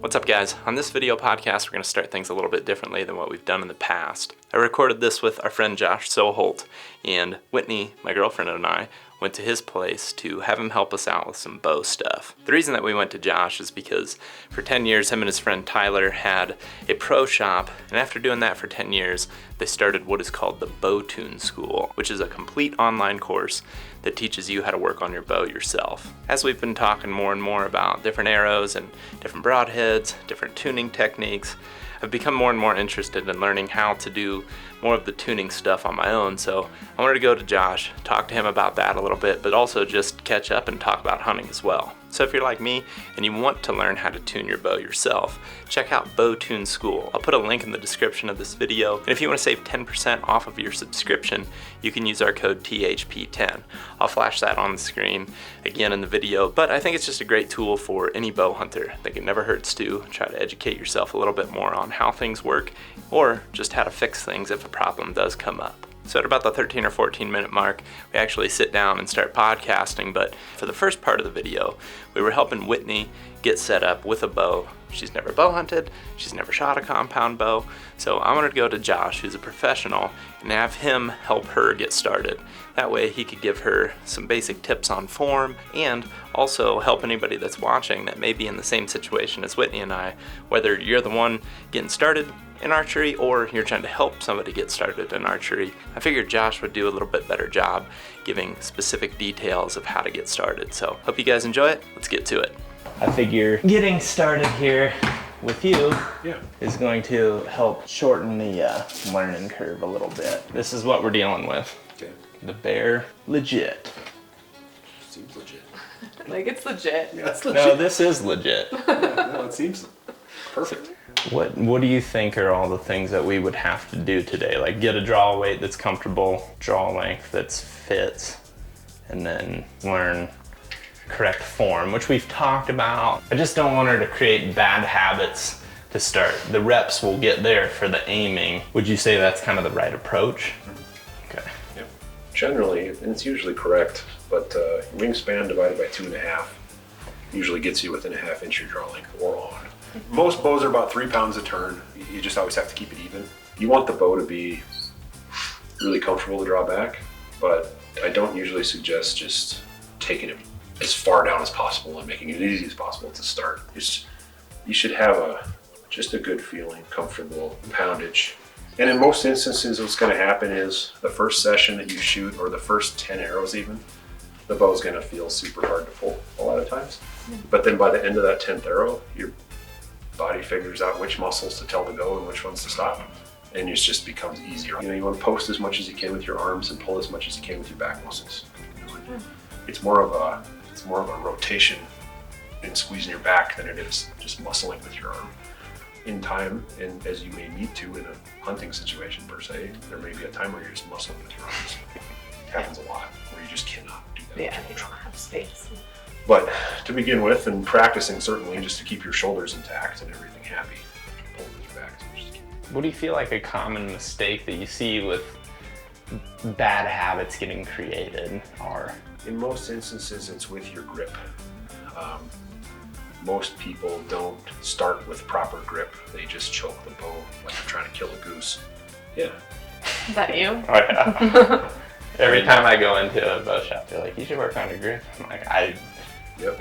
What's up, guys? On this video podcast, we're going to start things a little bit differently than what we've done in the past. I recorded this with our friend Josh Soholt, and Whitney, my girlfriend, and I went to his place to have him help us out with some bow stuff. The reason that we went to Josh is because for 10 years, him and his friend Tyler had a pro shop, and after doing that for 10 years, they started what is called the Bow Tune School, which is a complete online course that teaches you how to work on your bow yourself. As we've been talking more and more about different arrows and different broadheads, different tuning techniques, I've become more and more interested in learning how to do more of the tuning stuff on my own, so I wanted to go to Josh, talk to him about that a little bit, but also just catch up and talk about hunting as well. So if you're like me and you want to learn how to tune your bow yourself, check out Bow Tune School. I'll put a link in the description of this video, and if you want to save 10% off of your subscription, you can use our code THP10. I'll flash that on the screen again in the video, but I think it's just a great tool for any bow hunter. I think it never hurts to try to educate yourself a little bit more on how things work, or just how to fix things if a problem does come up. So at about the 13 or 14 minute mark, we actually sit down and start podcasting, but for the first part of the video, we were helping Whitney get set up with a bow. She's never bow hunted, she's never shot a compound bow, so I wanted to go to Josh, who's a professional, and have him help her get started. That way he could give her some basic tips on form, and also help anybody that's watching that may be in the same situation as Whitney and I, whether you're the one getting started in archery or you're trying to help somebody get started in archery. I figured Josh would do a little bit better job giving specific details of how to get started. So hope you guys enjoy it. Let's get to it. I figure getting started here with you is going to help shorten the learning curve a little bit. This is what we're dealing with. Okay. The Bear Legit. Seems legit. Like it's legit. Yeah, it's legit. No, this is legit. No, it seems perfect. What do you think are all the things that we would have to do today? Like get a draw weight that's comfortable, draw length that fits, and then learn correct form, which we've talked about. I just don't want her to create bad habits to start. The reps will get there for the aiming. Would you say that's kind of the right approach? Okay. Yep. Generally, and it's usually correct, but wingspan divided by 2.5 usually gets you within a ½ inch of your draw length or on. Most bows are about 3 pounds a turn. You just always have to keep it even. You want the bow to be really comfortable to draw back, but I don't usually suggest just taking it as far down as possible and making it as easy as possible to start. You should have just a good feeling, comfortable poundage. And in most instances, what's going to happen is the first session that you shoot, or the first 10 arrows even, the bow's going to feel super hard to pull a lot of times. But then by the end of that 10th arrow, your body figures out which muscles to tell to go and which ones to stop, and it just becomes easier. You know, you want to post as much as you can with your arms and pull as much as you can with your back muscles. It's more of a rotation and squeezing your back than it is just muscling with your arm. In time, and as you may need to in a hunting situation per se, there may be a time where you're just muscling with your arms. It happens a lot where you just cannot do that. Yeah, you don't have space. But to begin with, and practicing certainly, just to keep your shoulders intact and everything happy, pull with your back as much as you can. What do you feel like a common mistake that you see with bad habits getting created are? In most instances, it's with your grip. Most people don't start with proper grip. They just choke the bow like they're trying to kill a goose. Yeah. Is that you? Oh yeah. Every time I go into a bow shop, they're like, you should work on your grip. I'm like,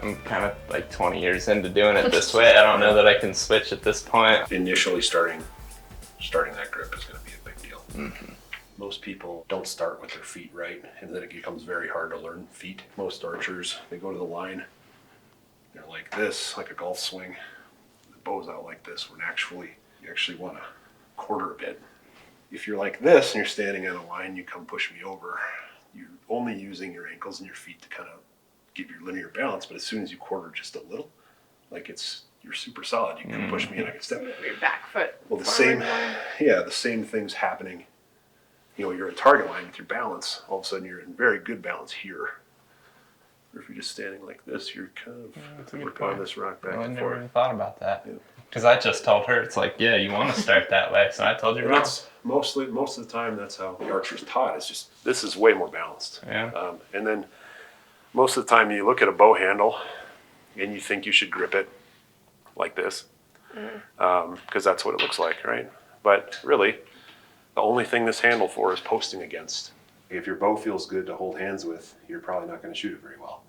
I'm kind of like 20 years into doing it this way. I don't know that I can switch at this point. Initially starting that grip is going to be a big deal. Mm-hmm. Most people don't start with their feet right, and then it becomes very hard to learn feet. Most archers, they go to the line, they're like this, like a golf swing. The bow's out like this, when you actually want to quarter a bit. If you're like this and you're standing on a line, you come push me over, you're only using your ankles and your feet to kind of give your linear balance, but as soon as you quarter just a little, like you're super solid, you can push me and I can step. Your back foot. Well, the same thing's happening. You know, you're at target line with your balance, all of a sudden you're in very good balance here. Or if you're just standing like this, you're kind of working on this rock back I and never forth. even thought about that. Yeah. Because I just told her, it's like, yeah, you want to start that way. So I told you And wrong. that's most of the time, that's how the archer's taught. It's just, this is way more balanced. Yeah. And then most of the time you look at a bow handle and you think you should grip it like this. because that's what it looks like, right? But really, the only thing this handle for is posting against. If your bow feels good to hold hands with, you're probably not going to shoot it very well,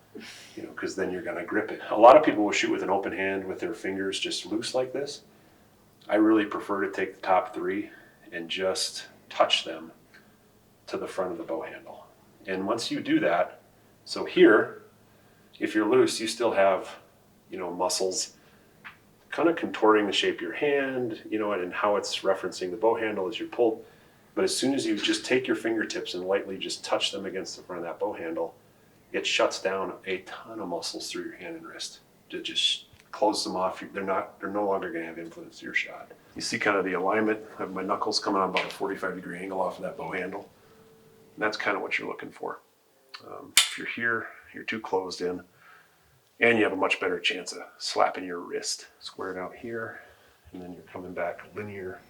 because then you're going to grip it. A lot of people will shoot with an open hand with their fingers just loose like this. I really prefer to take the top 3 and just touch them to the front of the bow handle. And once you do that, so here, if you're loose, you still have, muscles kind of contorting the shape of your hand, and how it's referencing the bow handle as you're pulled. But as soon as you just take your fingertips and lightly just touch them against the front of that bow handle, it shuts down a ton of muscles through your hand and wrist. It just closes them off. They're no longer going to have influence to your shot. You see kind of the alignment. I have my knuckles coming on about a 45-degree angle off of that bow handle. And that's kind of what you're looking for. If you're here, you're too closed in, and you have a much better chance of slapping your wrist. Square it out here, and then you're coming back linear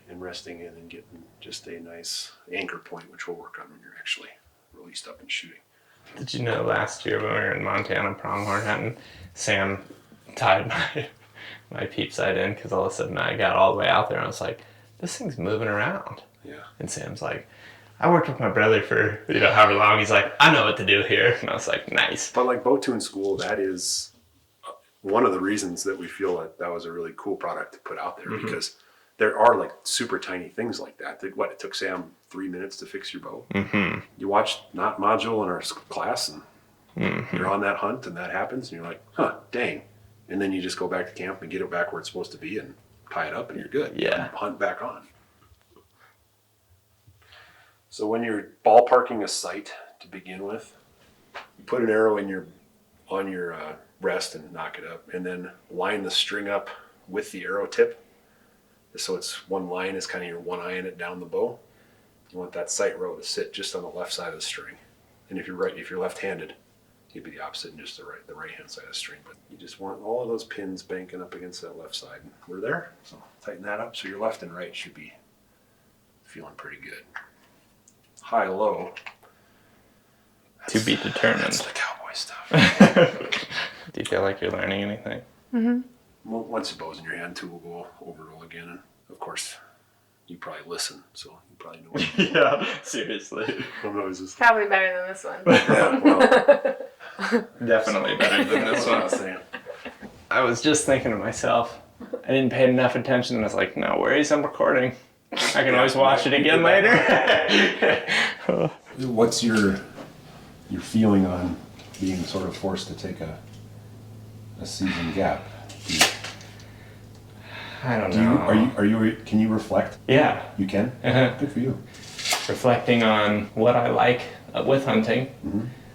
and resting in and getting just a nice anchor point, which we'll work on when you're actually released up and shooting. Did you know last year when we were in Montana pronghorn hunting, Sam tied my peep sight in because all of a sudden I got all the way out there and I was like, this thing's moving around. Yeah. And Sam's like, I worked with my brother for, however long. He's like, I know what to do here. And I was like, nice. But like Bow Tune School, that is one of the reasons that we feel that was a really cool product to put out there, because there are like super tiny things like that. It took Sam 3 minutes to fix your bow. You watch Not Module in our class and you're on that hunt and that happens and you're like, dang. And then you just go back to camp and get it back where it's supposed to be and tie it up and you're good. Yeah. Hunt back on. So when you're ballparking a sight to begin with, you put an arrow on your rest and knock it up, and then line the string up with the arrow tip. So it's one line is kind of your one eye in it down the bow. You want that sight row to sit just on the left side of the string. And if you're left-handed, you'd be the opposite and just the right-hand side of the string. But you just want all of those pins banking up against that left side. And we're there, so tighten that up. So your left and right should be feeling pretty good. High, low. To be determined. That's the cowboy stuff. Do you feel like you're learning anything? Well, once the bow's in your hand, 2 will go over it all again. And of course, you probably listen, so you probably know what Yeah, seriously. Probably better than this one. Yeah, well, Definitely better than this that's what I one. was saying. I was just thinking to myself, I didn't pay enough attention, and I was like, no worries, I'm recording. I can always watch it again later. What's your feeling on being sort of forced to take a season gap? I don't know. Can you reflect? Yeah. You can? Uh-huh. Good for you. Reflecting on what I like with hunting,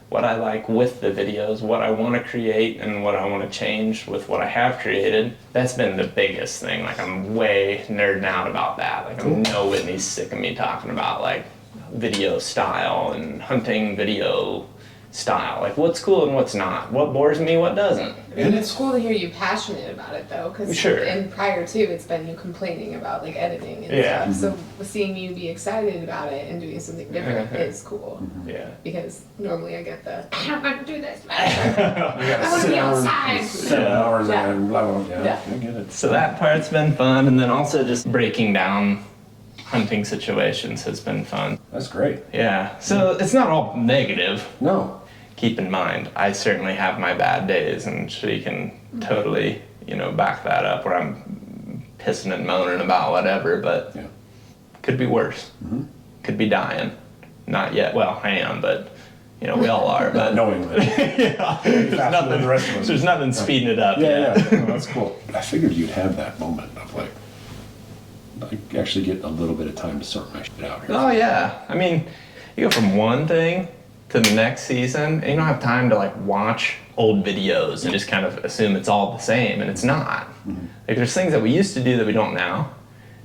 what I like with the videos, what I want to create, and what I want to change with what I have created. That's been the biggest thing. Like, I'm way nerding out about that. Like, I know Whitney's sick of me talking about, like, video style and hunting video style. Like, what's cool and what's not. What bores me, what doesn't. And it's cool to hear you passionate about it, though, because Sure. and prior to, it's been you complaining about like editing and Yeah. stuff. So seeing you be excited about it and doing something different is cool. Yeah. Because normally I get the I don't want to do this. I want to be outside. 7 hours Yeah. and blah, blah, blah. Yeah. I get it. So that part's been fun, and then also just breaking down hunting situations has been fun. That's great. Yeah. So it's not all negative. No. Keep in mind, I certainly have my bad days, and she can totally, back that up where I'm pissing and moaning about whatever, but Yeah. could be worse. Could be dying. Not yet. Well, I am, but, we all are. But Knowing that. yeah. than the rest of us. There's nothing speeding it up yet. Yeah. No, that's cool. I figured you'd have that moment of like, I actually get a little bit of time to sort my shit out here. Oh, yeah. I mean, you go from one thing to the next season, and you don't have time to like watch old videos and just kind of assume it's all the same, and it's not. Like, there's things that we used to do that we don't now,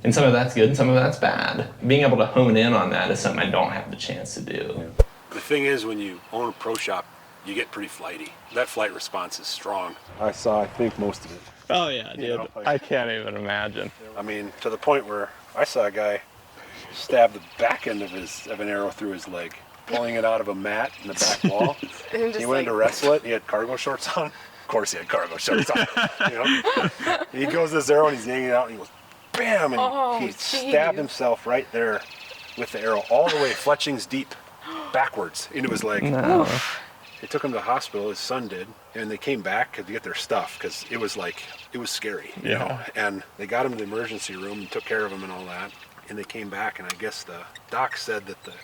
and some of that's good and some of that's bad. Being able to hone in on that is something I don't have the chance to do. The thing is, when you own a pro shop, you get pretty flighty. That flight response is strong. I think, most of it. Oh yeah, dude. You know, like- I can't even imagine. I mean, to the point where I saw a guy stab the back end of an arrow through his leg, pulling it out of a mat in the back wall. And just He went in to wrestle it. He had cargo shorts on. Of course he had cargo shorts on. He goes to this arrow and he's hanging out and he goes, bam! And he stabbed himself right there with the arrow all the way, fletchings deep, backwards into his leg. No. They took him to the hospital, his son did, and they came back to get their stuff because it was scary, you know. And they got him to the emergency room and took care of him and all that. And they came back, and I guess the doc said that the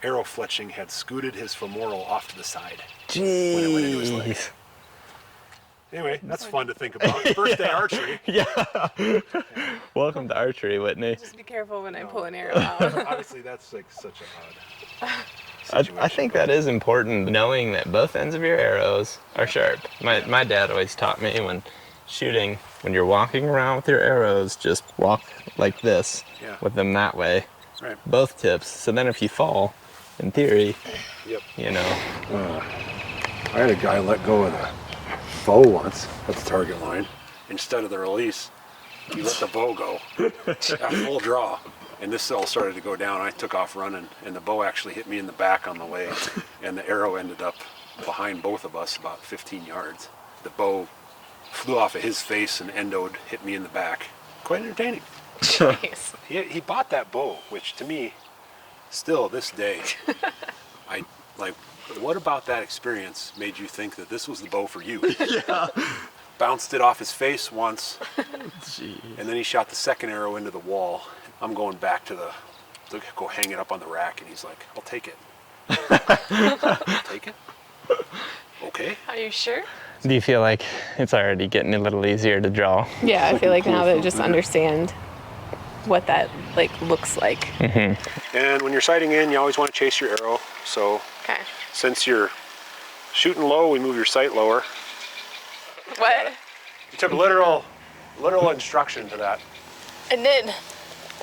arrow fletching had scooted his femoral off to the side when it went into his leg. Anyway, that's fun to think about. First day archery. Welcome to archery, Whitney. Just be careful when I pull an arrow out. Obviously, that's like such a odd situation. I think that is important, knowing that both ends of your arrows are sharp. My dad always taught me when shooting, when you're walking around with your arrows, just walk like this with them that way, both tips. So then if you fall, in theory, you know. I had a guy let go of the bow once at the target line. Instead of the release, he let the bow go at full draw. And this all started to go down. I took off running, and the bow actually hit me in the back on the way, and the arrow ended up behind both of us about 15 yards. The bow flew off of his face and endoed, hit me in the back. Quite entertaining. Jeez. He bought that bow, which to me, still this day, what about that experience made you think that this was the bow for you? Bounced it off his face once, and then he shot the second arrow into the wall. I'm going back to go hang it up on the rack, and he's like, I'll take it. Take it? Okay. Are you sure? Do you feel like it's already getting a little easier to draw? Yeah, I feel like now that I just understand what that looks like. Mm-hmm. And when you're sighting in, you always want to chase your arrow. So since you're shooting low, we move your sight lower. What? You took literal instruction to that. I did.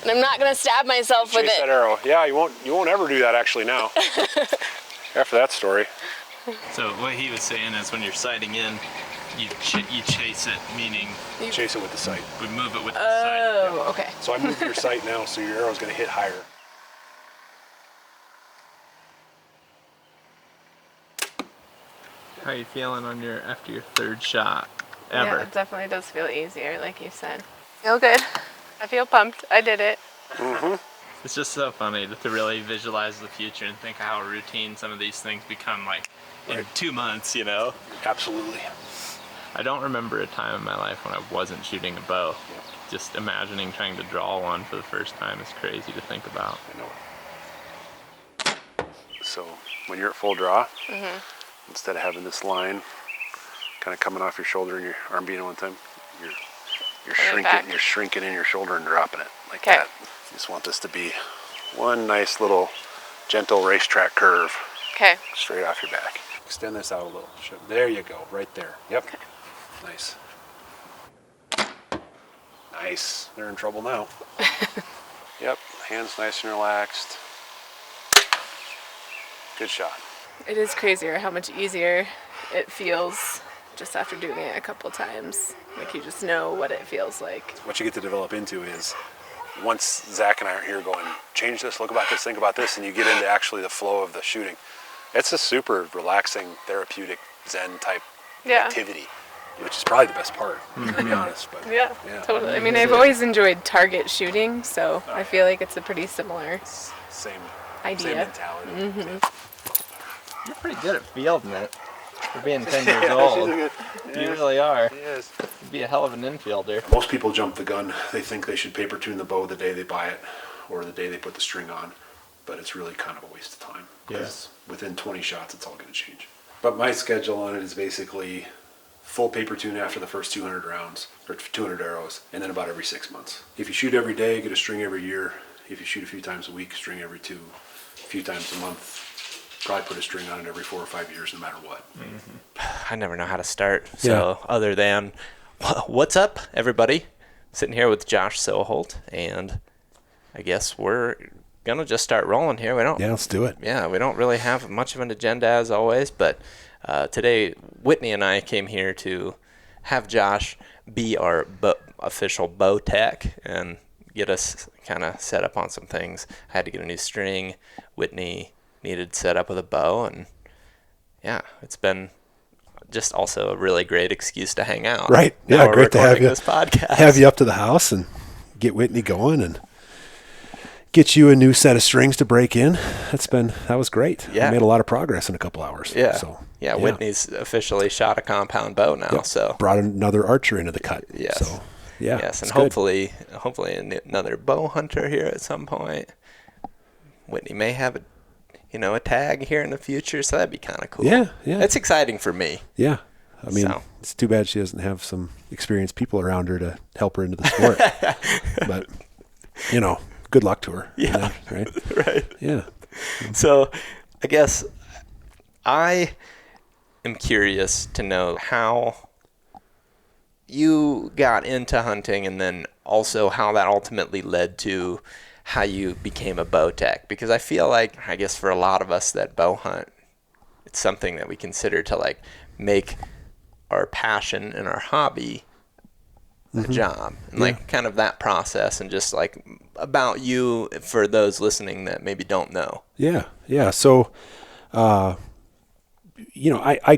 And I'm not gonna stab myself with Chase it. that arrow. Yeah, you won't ever do that actually now. After that story. So what he was saying is when you're sighting in, you chase it, meaning You chase it with the sight. we move it with the sight. Oh, okay. So I moved your sight now, so your arrow's going to hit higher. How are you feeling after your third shot ever? Yeah, it definitely does feel easier, like you said. Feel good. I feel pumped. I did it. Mm-hmm. It's just so funny to really visualize the future and think how routine some of these things become in 2 months, you know? Absolutely. I don't remember a time in my life when I wasn't shooting a bow. Just imagining trying to draw one for the first time is crazy to think about. I know. So when you're at full draw, instead of having this line kind of coming off your shoulder and your arm being at one time, you're shrinking in your shoulder and dropping it like that. You just want this to be one nice little gentle racetrack curve. Okay. Straight off your back. Extend this out a little. There you go, right there. Yep. Okay. Nice. Nice. They're in trouble now. Yep. Hands nice and relaxed. Good shot. It is crazier how much easier it feels just after doing it a couple times. Like you just know what it feels like. What you get to develop into is once Zach and I are here going, change this, look about this, think about this, and you get into actually the flow of the shooting. It's a super relaxing, therapeutic, zen type activity, which is probably the best part, to be honest. But yeah, totally. I mean, I've always enjoyed target shooting, so I feel like it's a pretty similar same idea. Same mentality. You're pretty good at fielding it for being 10 years old. You really are. Yes. You'd be a hell of an infielder. Most people jump the gun. They think they should paper tune the bow the day they buy it or the day they put the string on, but it's really kind of a waste of time. Because within 20 shots, it's all going to change. But my schedule on it is basically full paper tune after the first 200 rounds, or 200 arrows, and then about every 6 months. If you shoot every day, get a string every year. If you shoot a few times a week, string every 2, a few times a month. Probably put a string on it every 4 or 5 years, no matter what. I never know how to start. So other than, what's up, everybody? Sitting here with Josh Soholt, and I guess we're gonna just start rolling here. Let's do it. Yeah, we don't really have much of an agenda as always, but today Whitney and I came here to have Josh be our official bow tech and get us kind of set up on some things. I had to get a new string. Whitney needed set up with a bow, and yeah, it's been just also a really great excuse to hang out. Right. Now Yeah, we're great to have recording you. this podcast. Have you up to the house and get Whitney going and get you a new set of strings to break in. That was great. Yeah. We made a lot of progress in a couple hours. Yeah. So, yeah. Whitney's officially shot a compound bow now. Yep. So brought another archer into the cut. Yes. So, yeah. Yes. And hopefully another bow hunter here at some point. Whitney may have a tag here in the future. So that'd be kind of cool. Yeah. Yeah. It's exciting for me. Yeah. I mean, It's too bad she doesn't have some experienced people around her to help her into the sport. But, good luck to her. Yeah. Right? Right. Yeah. So I guess I am curious to know how you got into hunting and then also how that ultimately led to how you became a bow tech. Because I feel like, I guess for a lot of us that bow hunt, it's something that we consider to like make our passion and our hobby a job, and like kind of that process, and just like about you for those listening that maybe don't know. Yeah. Yeah. So, I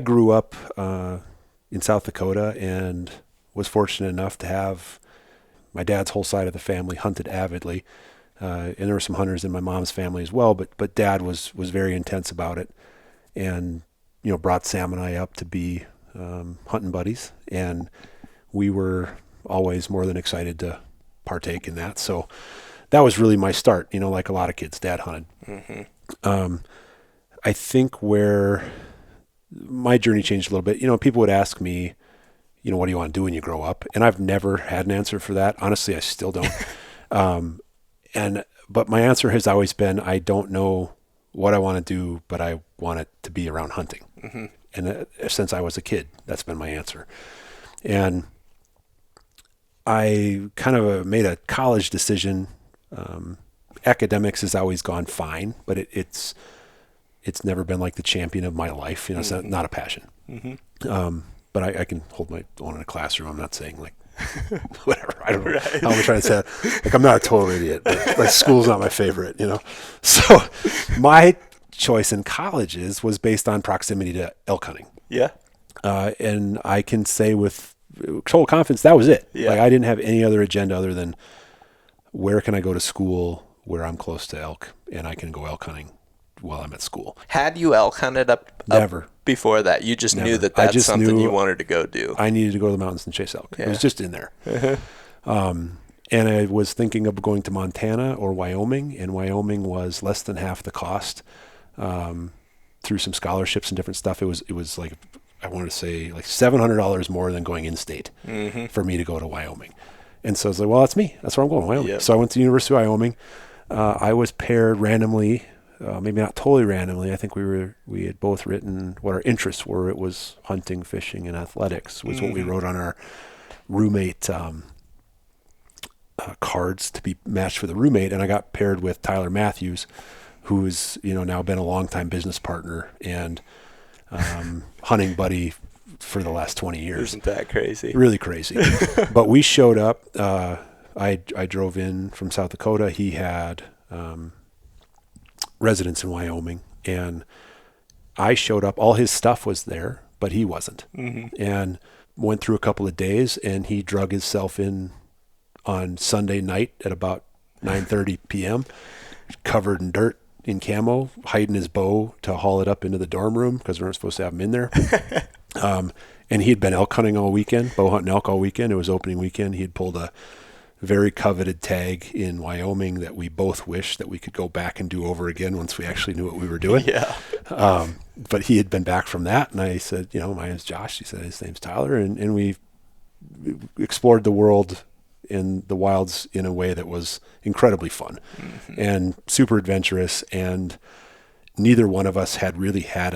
grew up in South Dakota and was fortunate enough to have my dad's whole side of the family hunted avidly. And there were some hunters in my mom's family as well, but dad was very intense about it, and, brought Sam and I up to be hunting buddies, and we were always more than excited to partake in that. So that was really my start, like a lot of kids, dad hunted. I think where my journey changed a little bit, people would ask me, what do you want to do when you grow up? And I've never had an answer for that. Honestly, I still don't. But my answer has always been, I don't know what I want to do, but I want it to be around hunting. And since I was a kid, that's been my answer. And I kind of made a college decision. Academics has always gone fine, but it's never been like the champion of my life. It's not a passion. But I can hold my own in a classroom. I'm not saying like whatever. I don't know how I'm trying to say that. Like, I'm not a total idiot, but like school's not my favorite, So my choice in colleges was based on proximity to elk hunting. Yeah. And I can say with total confidence, that was it. Yeah. Like, I didn't have any other agenda other than where can I go to school where I'm close to elk and I can go elk hunting while I'm at school. Had you elk hunted up Never. Before that? You just Never. knew that's just something knew you wanted to go do. I needed to go to the mountains and chase elk. Yeah. It was just in there. And I was thinking of going to Montana or Wyoming, and Wyoming was less than half the cost. Through some scholarships and different stuff, it was like, I wanted to say like $700 more than going in state for me to go to Wyoming. And so I was like, well, that's me. That's where I'm going, Wyoming. Yep. So I went to the University of Wyoming. I was paired randomly, maybe not totally randomly. I think we had both written what our interests were. It was hunting, fishing, and athletics was what we wrote on our roommate cards to be matched for the roommate. And I got paired with Tyler Matthews, who's now been a longtime business partner and hunting buddy for the last 20 years. Isn't that crazy? Really crazy. But we showed up. I drove in from South Dakota. He had residence in Wyoming, and I showed up. All his stuff was there, but he wasn't. And went through a couple of days, and he drug himself in on Sunday night at about 9:30 p.m., covered in dirt, in camo, hiding his bow to haul it up into the dorm room because we weren't supposed to have him in there. And he had been elk hunting all weekend, bow hunting elk all weekend. It was opening weekend. He had pulled a very coveted tag in Wyoming that we both wished that we could go back and do over again once we actually knew what we were doing. Yeah. But he had been back from that, and I said, my name's Josh. He said, his name's Tyler. And we explored the world in the wilds in a way that was incredibly fun and super adventurous. And neither one of us had really had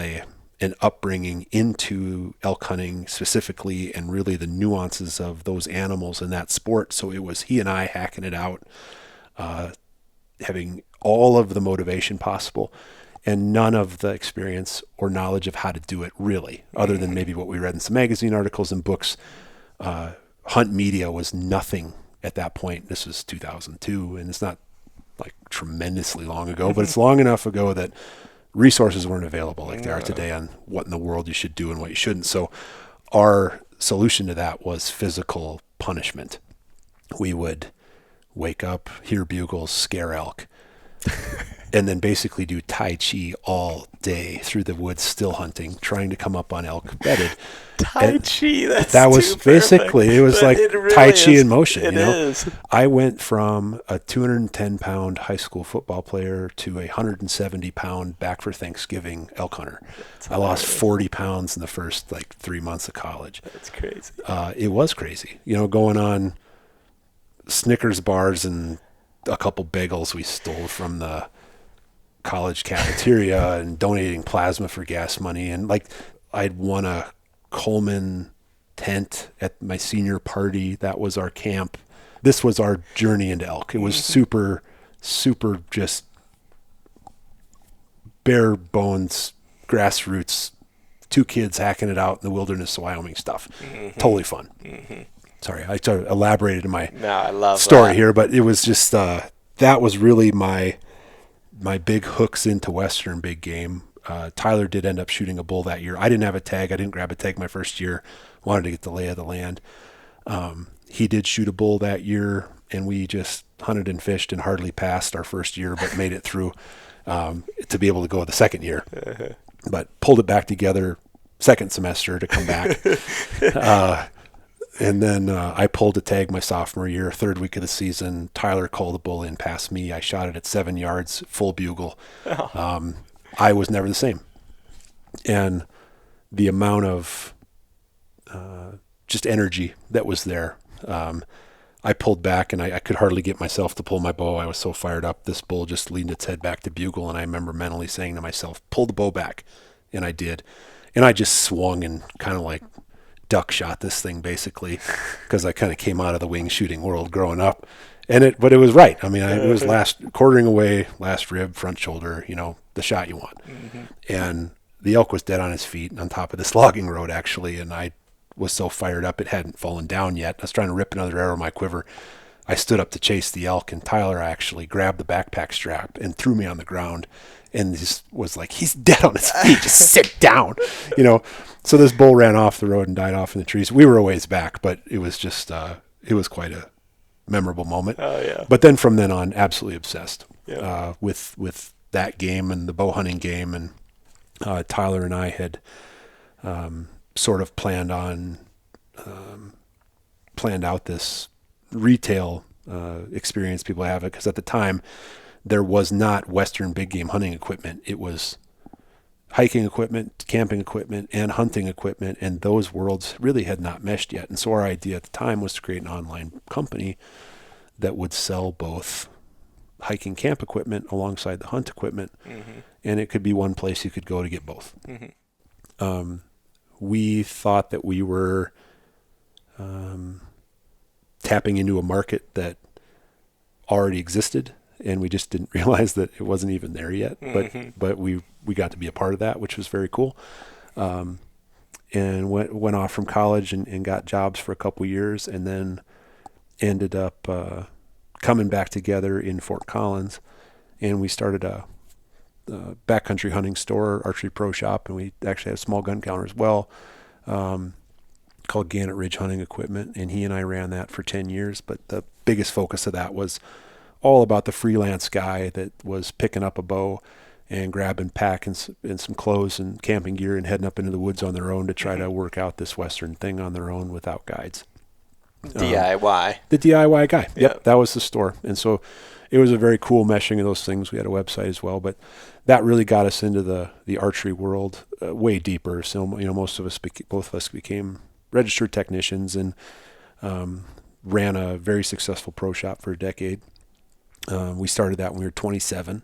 an upbringing into elk hunting specifically and really the nuances of those animals in that sport. So it was he and I hacking it out, having all of the motivation possible and none of the experience or knowledge of how to do it really, other than maybe what we read in some magazine articles and books. Hunt media was nothing at that point. This was 2002, and it's not like tremendously long ago, but it's long enough ago that resources weren't available like they are today on what in the world you should do and what you shouldn't. So our solution to that was physical punishment. We would wake up, hear bugles, scare elk, and then basically do Tai Chi all day through the woods, still hunting, trying to come up on elk bedded. Tai Chi, that was basically, it was like Tai Chi in motion. It is. I went from a 210-pound high school football player to a 170-pound back for Thanksgiving elk hunter. I lost 40 pounds in the first 3 months of college. That's crazy. It was crazy. Going on Snickers bars and a couple bagels we stole from the college cafeteria and donating plasma for gas money. And I'd won a Coleman tent at my senior party. That was our camp. This was our journey into elk. It was super, super just bare bones, grassroots, 2 kids hacking it out in the wilderness of Wyoming stuff. Totally fun. Sorry, I sort of elaborated my story here, but it was just, that was really my big hooks into Western big game. Tyler did end up shooting a bull that year. I didn't have a tag. I didn't grab a tag my first year. Wanted to get the lay of the land. He did shoot a bull that year, and we just hunted and fished and hardly passed our first year, but made it through to be able to go the second year. But pulled it back together second semester to come back. And then I pulled a tag my sophomore year, 3rd week of the season. Tyler called a bull in past me. I shot it at 7 yards, full bugle. I was never the same. And the amount of just energy that was there, I pulled back, and I could hardly get myself to pull my bow. I was so fired up. This bull just leaned its head back to bugle, and I remember mentally saying to myself, pull the bow back. And I did. And I just swung and kind of duck shot this thing basically, because I kind of came out of the wing shooting world growing up, but it was right. I mean, it was quartering away, last rib, front shoulder, the shot you want. And the elk was dead on his feet on top of this logging road actually, and I was so fired up it hadn't fallen down yet. I was trying to rip another arrow in my quiver. I stood up to chase the elk, and Tyler actually grabbed the backpack strap and threw me on the ground, and just was like, he's dead on his feet, just sit down, So this bull ran off the road and died off in the trees. We were a ways back, but it was just, it was quite a memorable moment. Oh, yeah. But then from then on, absolutely obsessed Yeah. with that game and the bow hunting game. And Tyler and I had sort of planned out this retail experience people have it, because at the time there was not Western big game hunting equipment. It was hiking equipment, camping equipment, and hunting equipment, and those worlds really had not meshed yet. And so our idea at the time was to create an online company that would sell both hiking camp equipment alongside the hunt equipment, and it could be one place you could go to get both. We thought that we were tapping into a market that already existed, and we just didn't realize that it wasn't even there yet. But we got to be a part of that, which was very cool. And went off from college and got jobs for a couple years, and then ended up coming back together in Fort Collins, and we started a backcountry hunting store, archery pro shop, and we actually had a small gun counter as well, called Gannett Ridge Hunting Equipment, and he and I ran that for 10 years. But the biggest focus of that was all about the freelance guy that was picking up a bow and grabbing pack and some clothes and camping gear and heading up into the woods on their own to try to work out this Western thing on their own without guides. DIY. The DIY guy. Yep, that was the store. And so it was a very cool meshing of those things. We had a website as well, but that really got us into the archery world way deeper. So, both of us became registered technicians and ran a very successful pro shop for a decade. We started that when we were 27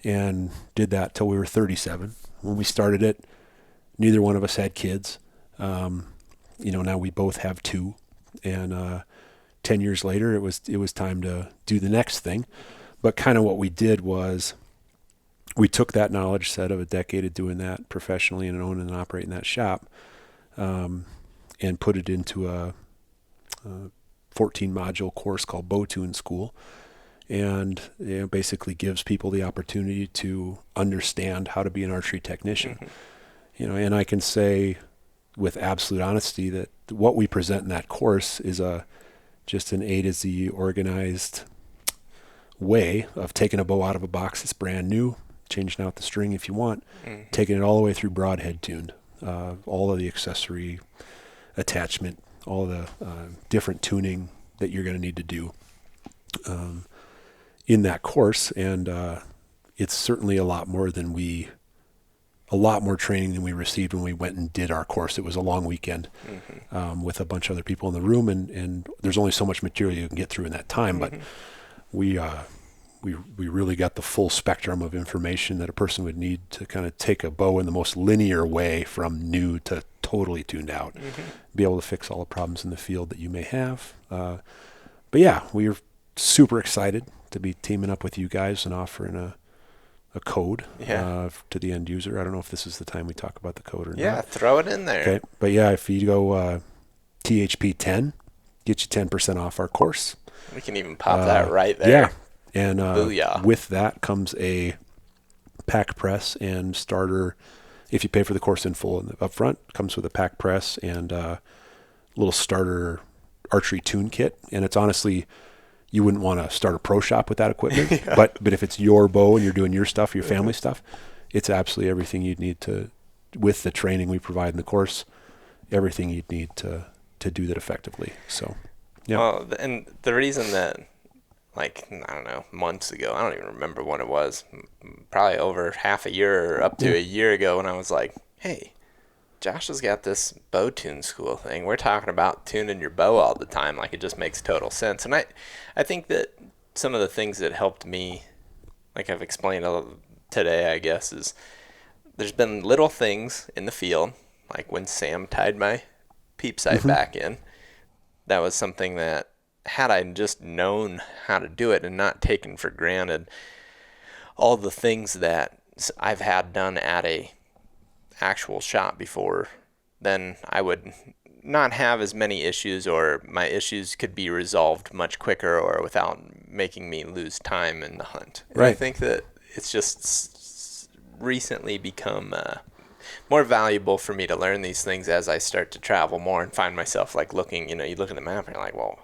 and did that till we were 37. When we started it, neither one of us had kids. Now we both have 2, and 10 years later, it was time to do the next thing. But kind of what we did was we took that knowledge set of a decade of doing that professionally and owning and operating that shop, and put it into a 14 module course called Bow Tune School. and basically gives people the opportunity to understand how to be an archery technician. And I can say with absolute honesty that what we present in that course is just an A to Z organized way of taking a bow out of a box that's brand new, changing out the string if you want, taking it all the way through broadhead tuned, all of the accessory attachment, all the different tuning that you're going to need to do in that course. And it's certainly a lot more training than we received when we went and did our course. It was a long weekend with a bunch of other people in the room, and there's only so much material you can get through in that time, but we really got the full spectrum of information that a person would need to kind of take a bow in the most linear way from new to totally tuned out, be able to fix all the problems in the field that you may have. But yeah, we're super excited to be teaming up with you guys and offering a code to the end user. I don't know if this is the time we talk about the code or not. Yeah, throw it in there. Okay, but yeah, if you go THP10, get you 10% off our course. We can even pop that right there. Yeah, and Booyah. with that comes a pack press and starter. If you pay for the course in full and up front, comes with a pack press and a little starter archery tune kit. And it's honestly, you wouldn't want to start a pro shop with that equipment, but if it's your bow and you're doing your stuff, your family stuff, it's absolutely everything you'd need to, with the training we provide in the course, everything you'd need to do that effectively. So, yeah. Well, and the reason that, like, I don't know, months ago, I don't even remember when it was, probably over half a year or up to a year ago, when I was like, hey, Josh has got this bow tune school thing. We're talking about tuning your bow all the time. Like, it just makes total sense. And I think that some of the things that helped me, like I've explained today, I guess, is there's been little things in the field, like when Sam tied my peep sight back in. That was something that, had I just known how to do it and not taken for granted all the things that I've had done at a actual shop before, then I would not have as many issues, or my issues could be resolved much quicker or without making me lose time in the hunt. And I think that it's just recently become more valuable for me to learn these things as I start to travel more and find myself like looking, you look at the map and you're like, well,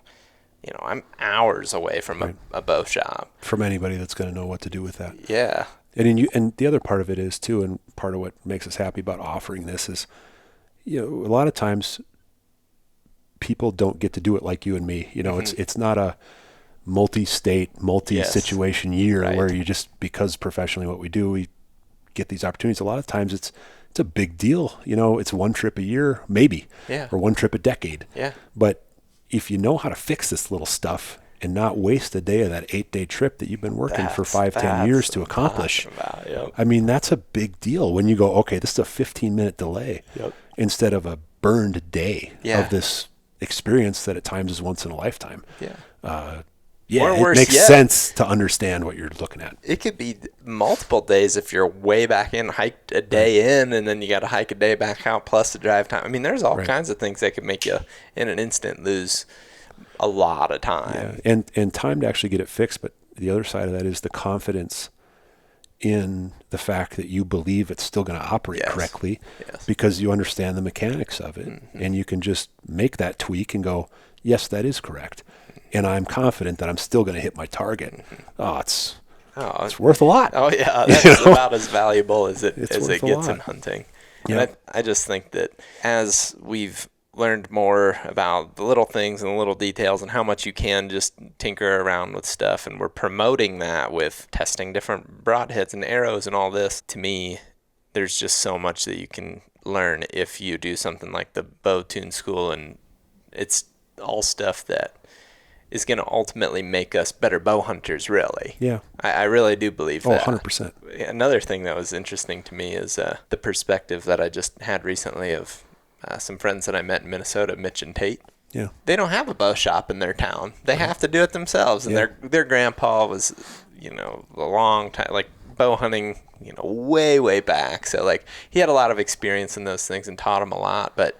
I'm hours away from a bow shop. From anybody that's going to know what to do with that. Yeah. And the other part of it is too, and part of what makes us happy about offering this is, a lot of times people don't get to do it like you and me. It's not a multi-state, multi-situation year where you just, because professionally what we do, we get these opportunities. A lot of times it's a big deal. It's one trip a year, maybe, or one trip a decade. Yeah. But if you know how to fix this little stuff and not waste a day of that 8-day trip that you've been working for 5-10 years to accomplish. I mean, that's a big deal when you go, okay, this is a 15-minute delay instead of a burned day of this experience that at times is once in a lifetime. It makes sense to understand what you're looking at. It could be multiple days if you're way back in, hiked a day in, and then you got to hike a day back out plus the drive time. I mean, there's all kinds of things that could make you in an instant lose a lot of time. Yeah. And time to actually get it fixed. But the other side of that is the confidence in the fact that you believe it's still going to operate correctly because you understand the mechanics of it. And you can just make that tweak and go, yes, that is correct. And I'm confident that I'm still going to hit my target. It's worth a lot. Oh yeah, that's about as valuable as it gets in hunting. Yeah. And I just think that as we've learned more about the little things and the little details and how much you can just tinker around with stuff, and we're promoting that with testing different broadheads and arrows and all this, to me, there's just so much that you can learn if you do something like the bow tune school, and it's all stuff that is going to ultimately make us better bow hunters, really. Yeah. I really do believe that. 100%. Another thing that was interesting to me is the perspective that I just had recently of some friends that I met in Minnesota, Mitch and Tate. Yeah. They don't have a bow shop in their town. They have to do it themselves. And their grandpa was, a long time, like bow hunting, way, way back. So like he had a lot of experience in those things and taught them a lot. But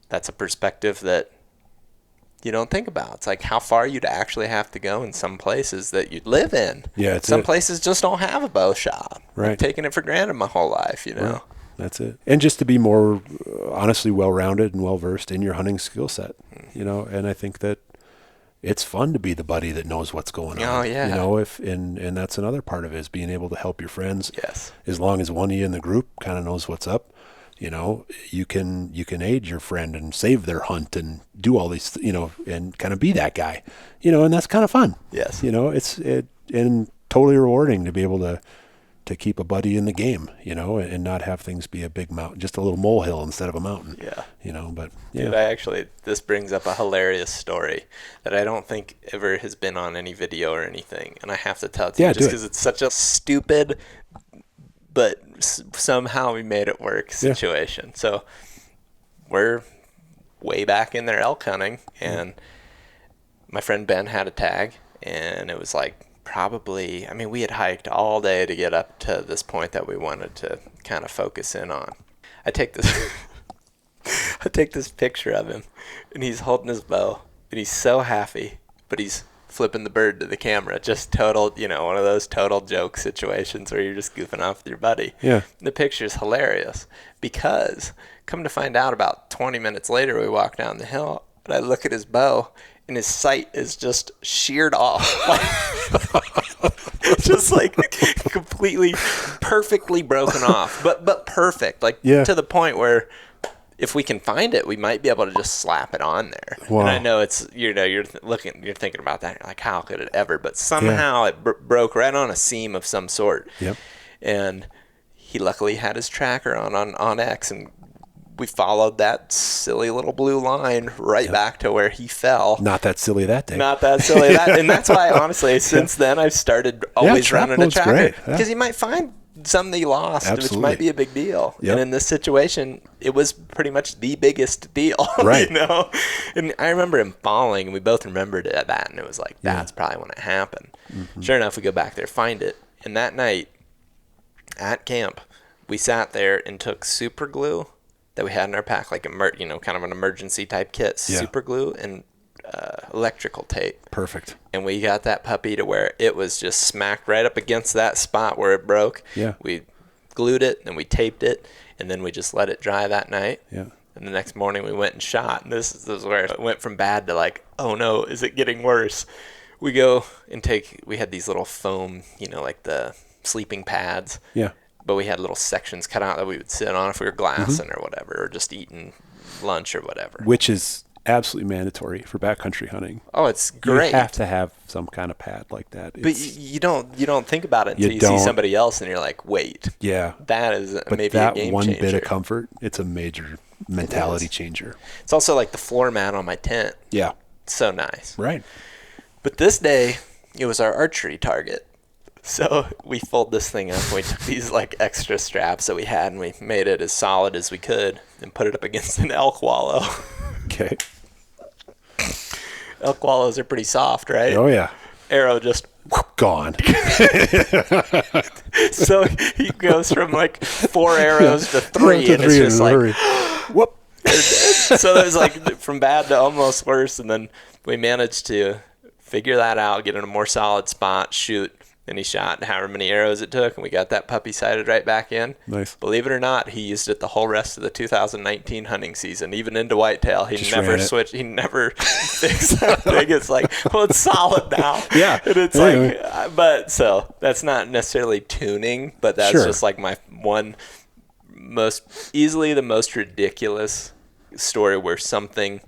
that's a perspective that you don't think about. It's like how far you'd actually have to go in some places that you live in. Yeah, some places just don't have a bow shop. Right. I've taken it for granted my whole life, you know. Right. That's it. And just to be more honestly well-rounded and well-versed in your hunting skill set, you know, and I think that it's fun to be the buddy that knows what's going on. Oh, yeah. You know, and that's another part of it, is being able to help your friends. Yes. As long as one of you in the group kind of knows what's up, you know, you can aid your friend and save their hunt and do all these, you know, and kind of be that guy, you know, and that's kind of fun. Yes. You know, and totally rewarding to be able to keep a buddy in the game, you know, and not have things be a big mountain, just a little molehill instead of a mountain. Yeah. You know, but yeah. Dude, this brings up a hilarious story that I don't think ever has been on any video or anything. And I have to tell it to you just because it's such a stupid, but somehow we made it work situation. So we're way back in there elk hunting, and my friend Ben had a tag, and it was like, probably, I mean, we had hiked all day to get up to this point that we wanted to kind of focus in on. I take this picture of him, and he's holding his bow, and he's so happy, but he's flipping the bird to the camera. Just total, you know, one of those total joke situations where you're just goofing off with your buddy. Yeah. The picture's hilarious because, come to find out, about 20 minutes later, we walk down the hill, and I look at his bow, and his sight is just sheared off. Just like completely, perfectly broken off, but perfect, like to the point where if we can find it, we might be able to just slap it on there. Wow. And I know it's, you know, you're thinking about that. You're like, how could it ever? But somehow it broke right on a seam of some sort. Yep. And he luckily had his tracker on X, and we followed that silly little blue line right back to where he fell. Not that silly that day. And that's why, honestly, since then I've started always running a tracker. Because you might find something that you lost, which might be a big deal. Yep. And in this situation, it was pretty much the biggest deal. Right. You know? And I remember him falling, and we both remembered it at that, and it was like, that's probably when it happened. Mm-hmm. Sure enough, we go back there, find it. And that night at camp, we sat there and took super glue that we had in our pack, like kind of an emergency type kit, super glue and electrical tape. Perfect. And we got that puppy to where it was just smacked right up against that spot where it broke. Yeah. We glued it and we taped it, and then we just let it dry that night. Yeah. And the next morning we went and shot. And this is where it went from bad to like, oh no, is it getting worse? We go and we had these little foam, you know, like the sleeping pads. Yeah. But we had little sections cut out that we would sit on if we were glassing or whatever, or just eating lunch or whatever. Which is absolutely mandatory for backcountry hunting. Oh, it's great. You have to have some kind of pad like that. But you don't think about it until you see somebody else, and you're like, wait. Yeah. That is maybe that a game one changer. bit of comfort, it's a major mentality changer. It's also like the floor mat on my tent. Yeah. It's so nice. Right. But this day, it was our archery target. So we fold this thing up, and we took these like extra straps that we had, and we made it as solid as we could and put it up against an elk wallow. Okay. Elk wallows are pretty soft, right? Oh, yeah. Arrow just gone. So he goes from like 4 arrows to 3, and it's just like, whoop. So it was like from bad to almost worse, and then we managed to figure that out, get in a more solid spot, shoot. And he shot however many arrows it took, and we got that puppy sighted right back in. Nice. Believe it or not, he used it the whole rest of the 2019 hunting season, even into whitetail. He Just never switched. He never fixed that thing. It's like, well, it's solid now. Yeah. And it's like, but so that's not necessarily tuning, but that's just like my one the most ridiculous story where something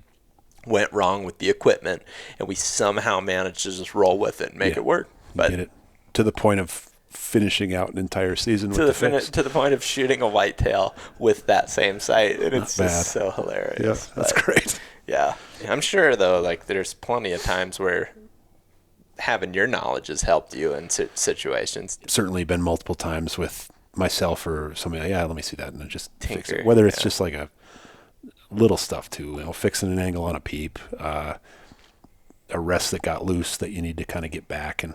went wrong with the equipment, and we somehow managed to just roll with it and make it work. But get it to the point of finishing out an entire season to the point of shooting a whitetail with that same sight, and it's just so hilarious. Yeah, that's great. Yeah, I'm sure though, like there's plenty of times where having your knowledge has helped you in situations. Certainly been multiple times with myself or somebody. Yeah, let me see that, and just fix it. Tinker, Whether it's just like a little stuff too, you know, fixing an angle on a peep, a rest that got loose that you need to kind of get back, and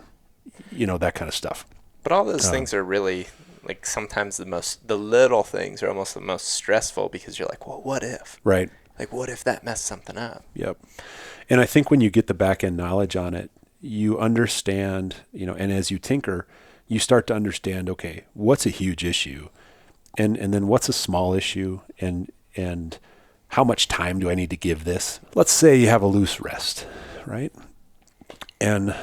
you know, that kind of stuff. But all those things are really like sometimes the little things are almost the most stressful because you're like, well, what if? Right. Like, what if that messed something up? Yep. And I think when you get the back end knowledge on it, you understand, and as you tinker, you start to understand, okay, what's a huge issue? And then what's a small issue? And how much time do I need to give this? Let's say you have a loose rest, right? And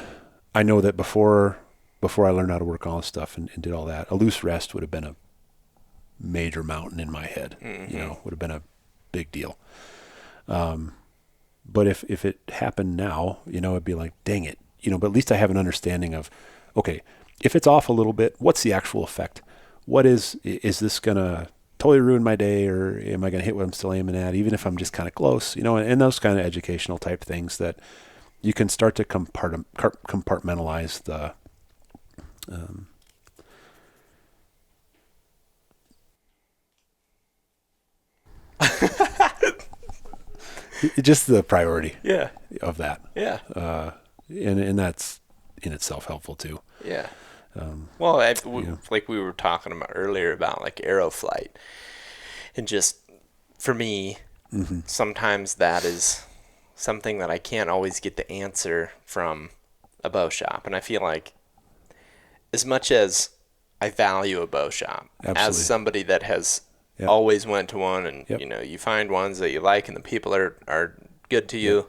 I know that before I learned how to work on all this stuff and did all that, a loose rest would have been a major mountain in my head, would have been a big deal. But if it happened now, it'd be like, dang it, but at least I have an understanding of, okay, if it's off a little bit, what's the actual effect? What is this going to totally ruin my day, or am I going to hit what I'm still aiming at, even if I'm just kind of close, and those kind of educational type things that you can start to compartmentalize the, just the priority of that. Yeah. And that's in itself helpful too. Yeah. Well, like we were talking about earlier about like arrow flight, and just for me, sometimes that is something that I can't always get the answer from a bow shop. And I feel like as much as I value a bow shop, as somebody that has always went to one, and you find ones that you like and the people are good to you,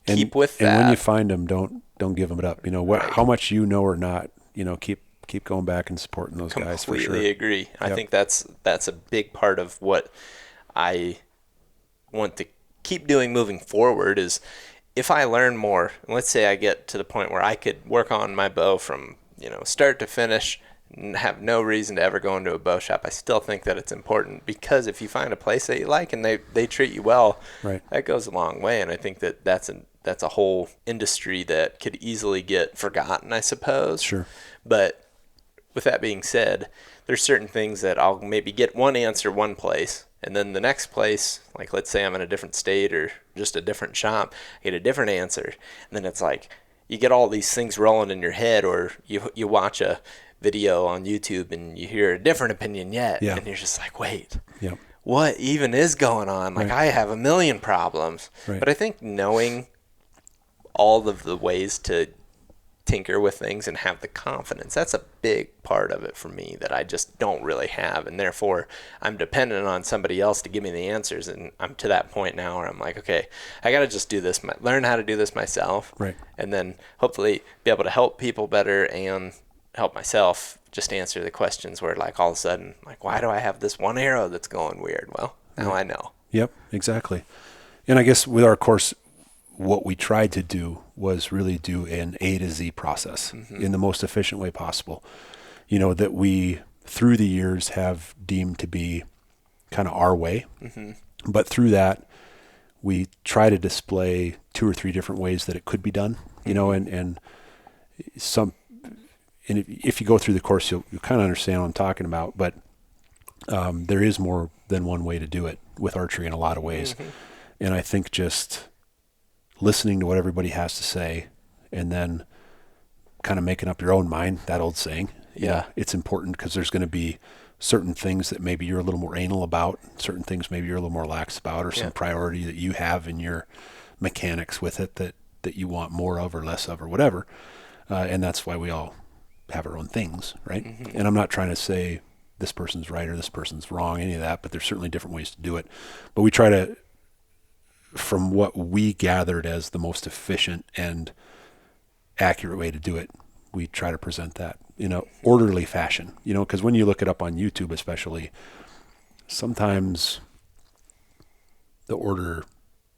keep with that. And when you find them, don't give them it up. How much or not, keep going back and supporting those guys for sure. Completely agree. Yep. I think that's a big part of what I want to keep doing moving forward is if I learn more, let's say I get to the point where I could work on my bow from, start to finish and have no reason to ever go into a bow shop, I still think that it's important, because if you find a place that you like and they treat you well, right, that goes a long way. And I think that that's a whole industry that could easily get forgotten, I suppose. Sure. But with that being said, there's certain things that I'll maybe get one answer one place, and then the next place, like let's say I'm in a different state or just a different shop, I get a different answer. And then it's like you get all these things rolling in your head, or you watch a video on YouTube and you hear a different opinion yet. Yeah. And you're just like, wait, yeah, what even is going on? Like, right. I have a million problems. Right. But I think knowing all of the ways to tinker with things and have the confidence, that's a big part of it for me that I just don't really have, and therefore I'm dependent on somebody else to give me the answers. And I'm to that point now where I'm like, okay, I gotta just do this, learn how to do this myself, right, and then hopefully be able to help people better and help myself just answer the questions where, like, all of a sudden, like, why do I have this one arrow that's going weird? Well, now I know. Yep, exactly. And I guess with our course, what we tried to do was really do an A to Z process in the most efficient way possible. That we, through the years, have deemed to be kind of our way. But through that, we try to display 2 or 3 different ways that it could be done, and if you go through the course, you'll kind of understand what I'm talking about. But there is more than one way to do it with archery in a lot of ways. And I think just listening to what everybody has to say and then kind of making up your own mind, that old saying, it's important, because there's going to be certain things that maybe you're a little more anal about, certain things maybe you're a little more lax about, or some priority that you have in your mechanics with it that you want more of or less of or whatever. And that's why we all have our own things, right? And I'm not trying to say this person's right or this person's wrong, any of that, but there's certainly different ways to do it. But we try to, from what we gathered as the most efficient and accurate way to do it, we try to present that in an orderly fashion, because when you look it up on YouTube, especially, sometimes the order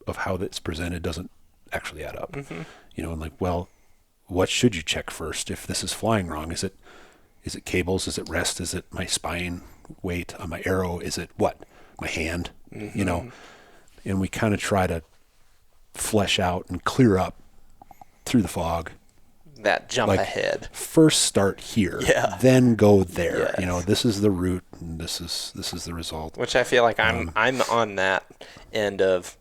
of how that's presented doesn't actually add up, and like, well, what should you check first if this is flying wrong? Is it cables? Is it rest? Is it my spine weight on my arrow? Is it what? My hand? And we kind of try to flesh out and clear up through the fog. That jump ahead. First start here, then go there. Yes. This is the route, and this is the result. Which I feel like I'm on that end of,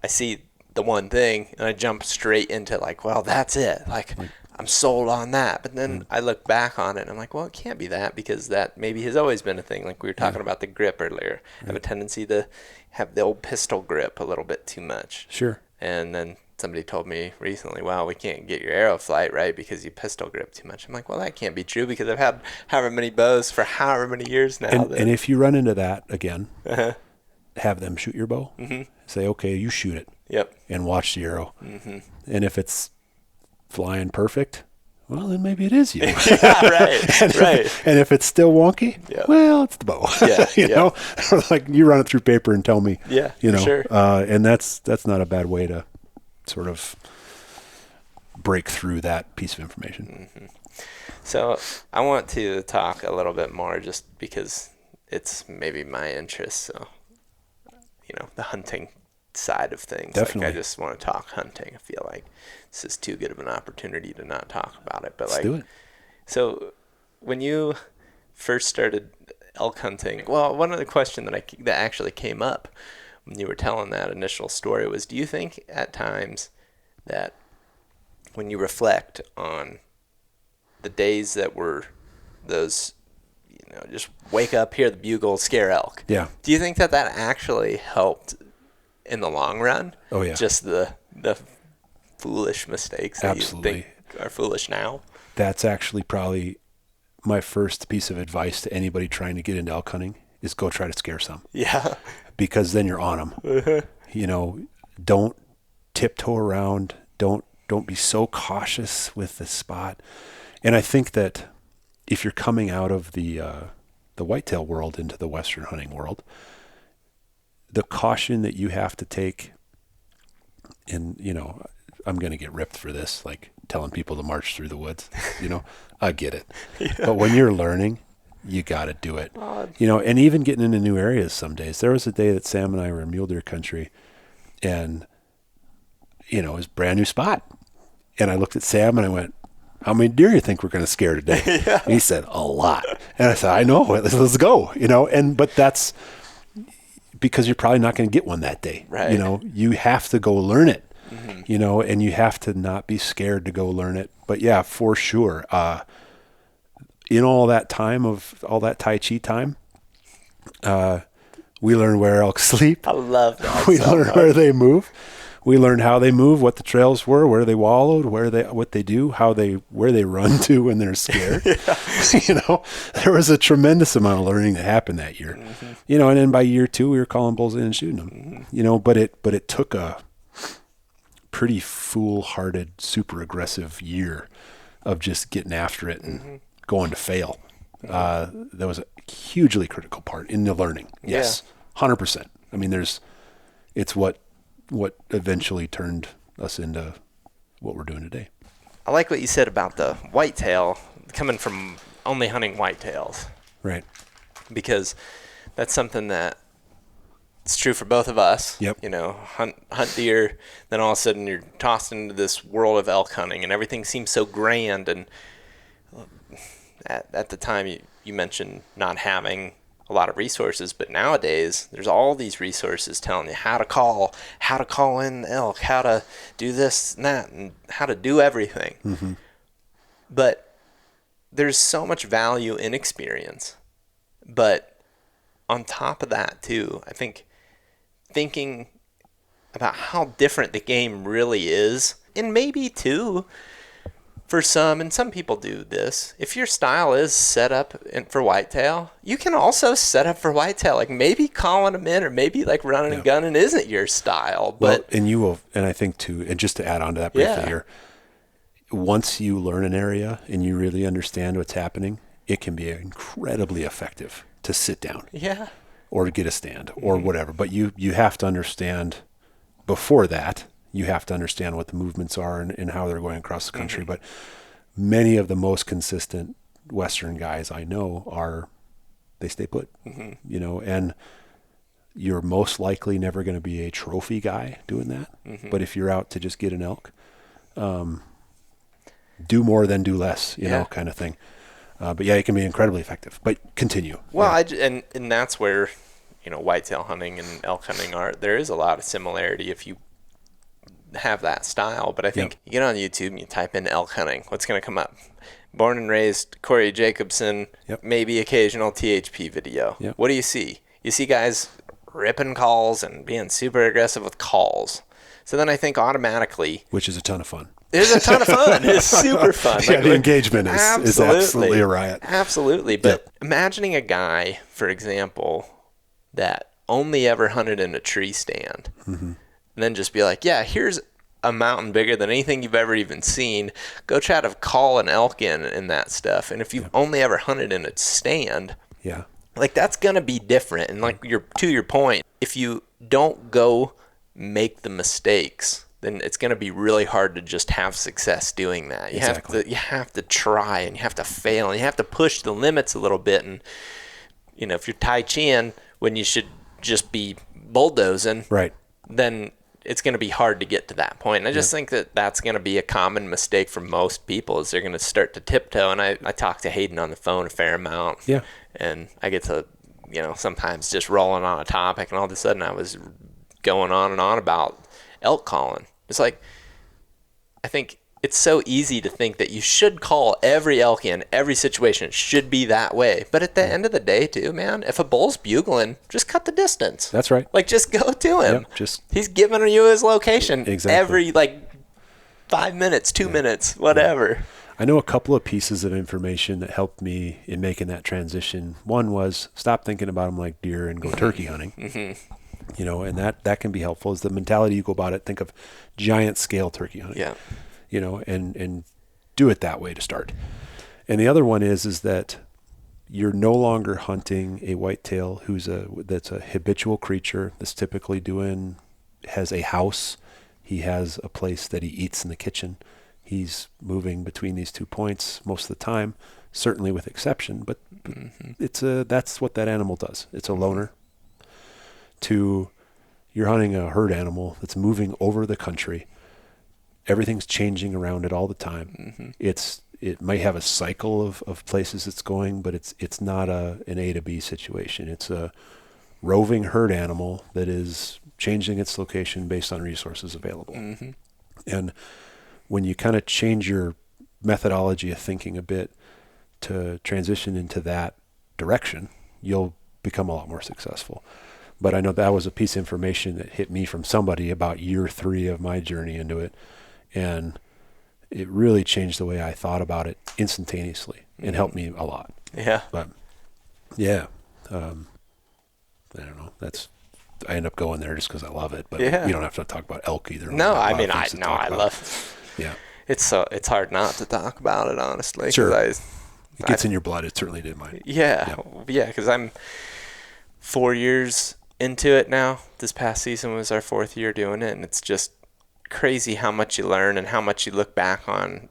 I see the one thing and I jump straight into like, well, that's it. Like, I'm sold on that. But then I look back on it and I'm like, well, it can't be that, because that maybe has always been a thing. Like we were talking about the grip earlier. I have a tendency to have the old pistol grip a little bit too much. Sure. And then somebody told me recently, well, we can't get your arrow flight right because you pistol grip too much. I'm like, well, that can't be true because I've had however many bows for however many years now. And if you run into that again, have them shoot your bow. Say, okay, you shoot it. Yep. And watch the arrow. And if it's flying perfect, well, then maybe it is you. Right. And if it's still wonky, well, it's the bow. Yeah. you know, like you run it through paper and tell me. Yeah. You know, sure. And that's not a bad way to sort of break through that piece of information. So I want to talk a little bit more just because it's maybe my interest. So, you know, the hunting side of things. Definitely. Like I just want to talk hunting. I feel like this is too good of an opportunity to not talk about it. But Let's do it. So when you first started elk hunting, well, one of the questions that actually came up when you were telling that initial story was, do you think at times that when you reflect on the days that were those, you know, just wake up, hear the bugle, scare elk. Yeah. Do you think that actually helped in the long run? Oh, yeah. Just the foolish mistakes that Absolutely. you think are foolish now? That's actually probably my first piece of advice to anybody trying to get into elk hunting is go try to scare some. Yeah. Because then you're on them. You know, don't tiptoe around. Don't be so cautious with the spot. And I think that if you're coming out of the whitetail world into the Western hunting world, the caution that you have to take, and, you know, I'm going to get ripped for this, like telling people to march through the woods, you know, I get it. But when you're learning, you got to do it. You know, and even getting into new areas some days. There was a day that Sam and I were in mule deer country, and, you know, it was a brand new spot. And I looked at Sam and I went, how many deer do you think we're going to scare today? And he said, a lot. And I said, I know, let's go, you know, but that's because you're probably not going to get one that day. Right. You know, you have to go learn it, you know, and you have to not be scared to go learn it. But yeah, for sure. In all that time of all that Tai Chi time, we learn where elk sleep. I love that. We learn where they move. We learned how they move, what the trails were, where they wallowed, what they do, where they run to when they're scared. You know, there was a tremendous amount of learning that happened that year. You know, and then by year 2, we were calling bulls in and shooting them. You know, but it took a pretty foolhardy, super aggressive year of just getting after it and going to fail. That was a hugely critical part in the learning. Yes, 100%. I mean, it's what eventually turned us into what we're doing today. I like what you said about the whitetail coming from only hunting whitetails. Right. Because that's something that it's true for both of us. Yep. You know, hunt deer, then all of a sudden you're tossed into this world of elk hunting and everything seems so grand. And at the time you mentioned not having a lot of resources, but nowadays there's all these resources telling you how to call in elk, how to do this and that, and how to do everything. But there's so much value in experience. But on top of that too, I think thinking about how different the game really is, and maybe too for some, and some people do this, if your style is set up for whitetail, you can also set up for whitetail. Like maybe calling them in or maybe like running and gunning isn't your style. But and I think too, and just to add on to that briefly here, once you learn an area and you really understand what's happening, it can be incredibly effective to sit down. Yeah. Or to get a stand or whatever. But you have to understand before that. You have to understand what the movements are and how they're going across the country. But many of the most consistent Western guys I know they stay put, you know, and you're most likely never going to be a trophy guy doing that. But if you're out to just get an elk, do more than do less, you know, kind of thing. But yeah, it can be incredibly effective, but continue. Well, and that's where, you know, whitetail hunting and elk hunting there is a lot of similarity if you have that style. But I think you get on YouTube and you type in elk hunting, what's going to come up? Born and raised Corey Jacobson, maybe occasional THP video. What do you see? You see guys ripping calls and being super aggressive with calls. So then I think automatically, which is a ton of fun. It is a ton of fun. It's super fun. Yeah, the engagement is absolutely a riot. Absolutely. But imagining a guy, for example, that only ever hunted in a tree stand, and then just be like, yeah, here's a mountain bigger than anything you've ever even seen. Go try to call an elk in that stuff. And if you've only ever hunted in a stand, like that's going to be different. And like to your point, if you don't go make the mistakes, then it's going to be really hard to just have success doing that. You have to try, and you have to fail, and you have to push the limits a little bit. And if you're Tai Chiing when you should just be bulldozing, right, then it's going to be hard to get to that point. And I just think that that's going to be a common mistake for most people, is they're going to start to tiptoe. And I talk to Hayden on the phone a fair amount. Yeah. And I get to, sometimes just rolling on a topic, and all of a sudden I was going on and on about elk calling. It's like, I think it's so easy to think that you should call every elk in every situation. It should be that way. But at the end of the day, too, man, if a bull's bugling, just cut the distance. That's right. Like, just go to him. Yep, he's giving you his location Exactly. every, 5 minutes, 2 minutes, whatever. I know a couple of pieces of information that helped me in making that transition. One was stop thinking about them like deer and go turkey hunting. And that can be helpful, is the mentality you go about it. Think of giant scale turkey hunting. Yeah. And do it that way to start. And the other one is that you're no longer hunting a whitetail that's a habitual creature that's typically has a house. He has a place that he eats in the kitchen. He's moving between these 2 points most of the time, certainly with exception, but that's what that animal does. It's a loner. You're hunting a herd animal that's moving over the country. Everything's changing around it all the time. It might have a cycle of places it's going, but it's not an A to B situation. It's a roving herd animal that is changing its location based on resources available. And when you kind of change your methodology of thinking a bit to transition into that direction, you'll become a lot more successful. But I know that was a piece of information that hit me from somebody about year 3 of my journey into it. And it really changed the way I thought about it instantaneously and helped me a lot. Yeah. But yeah, I don't know. I end up going there just because I love it, but we don't have to talk about elk either. No, I love. Yeah. It's hard not to talk about it, honestly. Sure. It gets in your blood. It certainly did mine. Yeah. Yeah. Because I'm 4 years into it now. This past season was our 4th year doing it, and it's just crazy how much you learn and how much you look back on.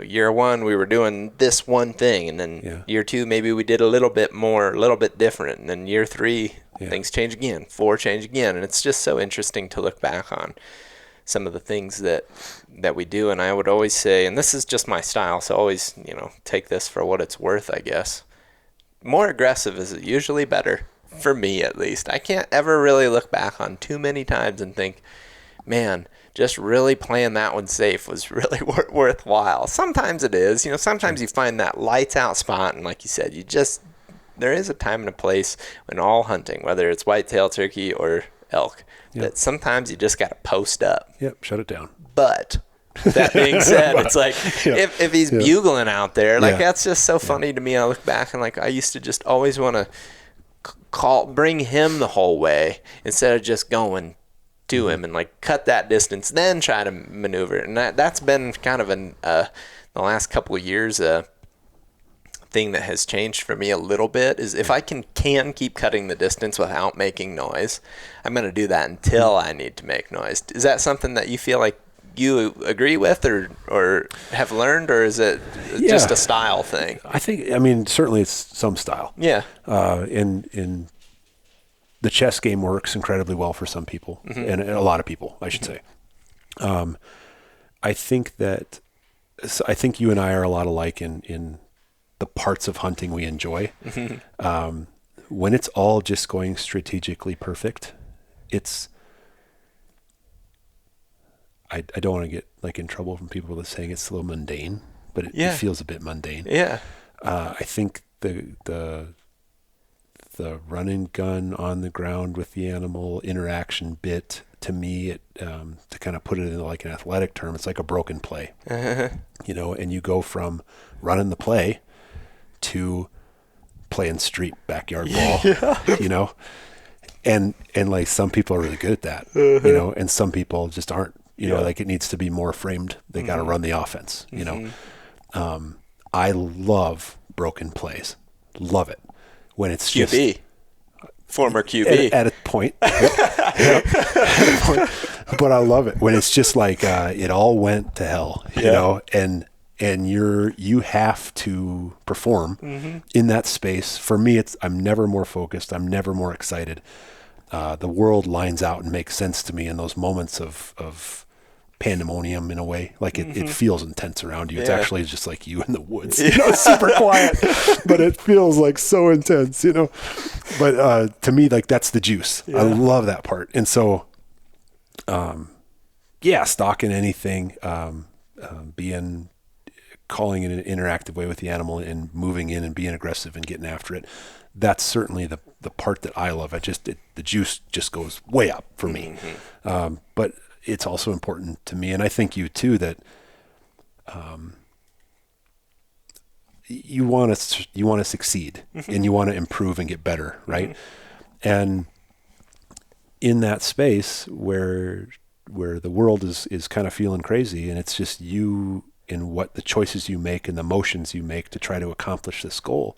Year 1 we were doing this one thing, and then year 2 maybe we did a little bit more, a little bit different, and then year 3 things change again, 4 change again, and it's just so interesting to look back on some of the things that we do. And I would always say, and this is just my style, so always take this for what it's worth, I guess. More aggressive is usually better. For me, at least. I can't ever really look back on too many times and think, man, just really playing that one safe was really worthwhile. Sometimes it is. Sometimes you find that lights out spot, and like you said, there is a time and a place in all hunting, whether it's whitetail, turkey, or elk, that sometimes you just got to post up. Yep, shut it down. But that being said, it's like if he's bugling out there, that's just so funny to me. I look back and I used to just always want to bring him the whole way instead of just going to him and cut that distance, then try to maneuver. And that's been kind of the last couple of years thing that has changed for me a little bit, is if I can keep cutting the distance without making noise, I'm going to do that until I need to make noise. Is that something that you feel like you agree with or have learned, or is it just a style thing? I think, certainly it's some style. Yeah. In the chess game works incredibly well for some people, and a lot of people, I should say. I think you and I are a lot alike in the parts of hunting we enjoy. When it's all just going strategically perfect, I don't want to get in trouble from people that's saying it's a little mundane, but it feels a bit mundane. Yeah. I think the the run and gun on the ground with the animal interaction bit, to me, it to kind of put it in like an athletic term, it's like a broken play. You know, and you go from running the play to playing street backyard ball. You know, and like some people are really good at that. You know, and some people just aren't. You know, like it needs to be more framed. They got to run the offense. You know, I love broken plays. Love it when it's just QB. Former QB. At a point. Yep. At a point. But I love it when it's just like it all went to hell, you know, and you have to perform in that space. For me, I'm never more focused. I'm never more excited. The world lines out and makes sense to me in those moments of pandemonium in a way. Like it feels intense around you. It's actually just like you in the woods. You know, it's super quiet, but it feels like so intense, you know. But to me, like that's the juice. I love that part. And so, stalking anything, calling in an interactive way with the animal and moving in and being aggressive and getting after it. That's certainly the part that I love. The juice just goes way up for me. But it's also important to me, and I think you too, that you want to succeed and you want to improve and get better, right? And in that space where the world is kind of feeling crazy, and it's just you and what the choices you make and the motions you make to try to accomplish this goal.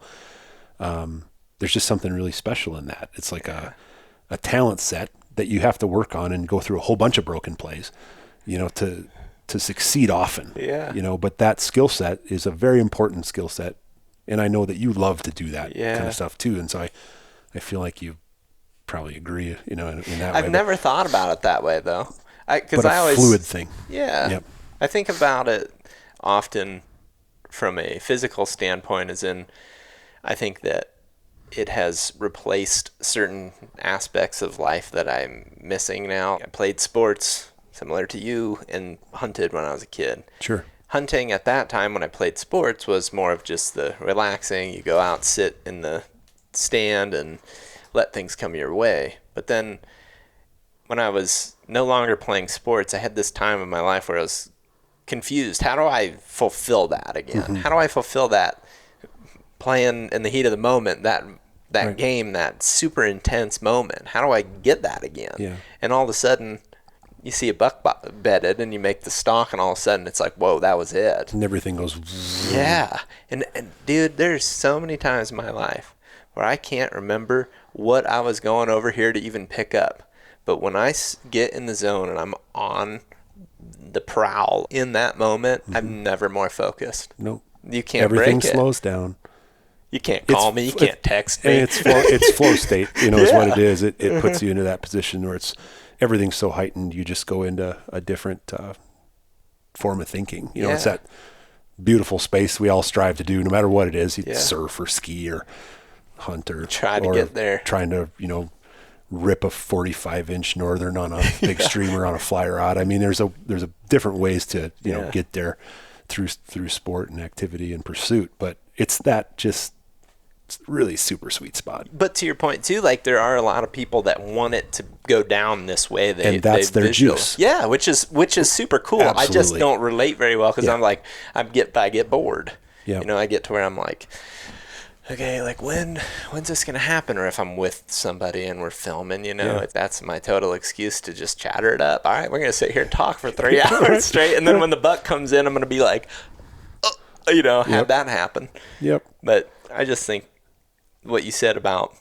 There's just something really special in that. It's like a talent set that you have to work on and go through a whole bunch of broken plays, you know, to succeed often. You know, but that skill set is a very important skill set. And I know that you love to do that kind of stuff too. And so I feel like you probably agree, you know, in that way. I've never thought about it that way though. But a fluid thing. Yeah. Yep. I think about it often from a physical standpoint, as in, I think that it has replaced certain aspects of life that I'm missing now. I played sports similar to you and hunted when I was a kid. Sure. Hunting at that time when I played sports was more of just the relaxing. You go out, sit in the stand and let things come your way. But then when I was no longer playing sports, I had this time in my life where I was confused. How do I fulfill that again? How do I fulfill that playing in the heat of the moment, that right. game, that super intense moment? How do I get that again? Yeah. And all of a sudden, you see a buck bedded and you make the stalk, and all of a sudden it's like, whoa, that was it. And everything goes. Yeah. And dude, there's so many times in my life where I can't remember what I was going over here to even pick up. But when I get in the zone and I'm on the prowl in that moment, I'm never more focused. Nope. You can't Everything break it. slows down. You can't call me. You can't text me. And it's flow state, you know, is what it is. It puts you into that position where everything's so heightened. You just go into a different form of thinking. You know, it's that beautiful space we all strive to do, no matter what it is. You surf or ski or hunt or try to get there. Trying to, you know, rip a 45-inch northern on a big streamer on a fly rod. I mean, there's a different ways to, you know, get there through sport and activity and pursuit. But it's that just really super sweet spot. But to your point too, like there are a lot of people that want it to go down this way. And that's their juice. Yeah, which is super cool. Absolutely. I just don't relate very well because I'm like, I get bored. Yeah. You know, I get to where I'm like, okay, like when's this gonna happen? Or if I'm with somebody and we're filming, you know, that's my total excuse to just chatter it up. All right, we're gonna sit here and talk for 3 hours straight, and then when the buck comes in, I'm gonna be like, you know, have that happen. Yep. But I just think what you said about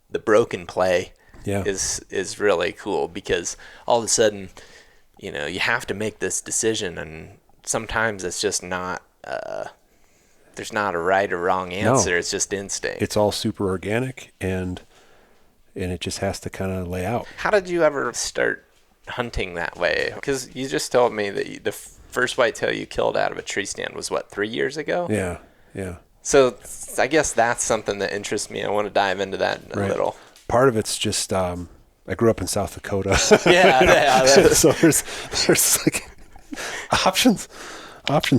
the broken play is really cool, because all of a sudden, you know, you have to make this decision, and sometimes it's just not there's not a right or wrong answer. No. It's just instinct. It's all super organic, and it just has to kind of lay out. How did you ever start hunting that way? Because you just told me that the first whitetail you killed out of a tree stand was, what, 3 years ago? Yeah. So I guess that's something that interests me. I want to dive into that a little. Part of it's just I grew up in South Dakota. So there's like options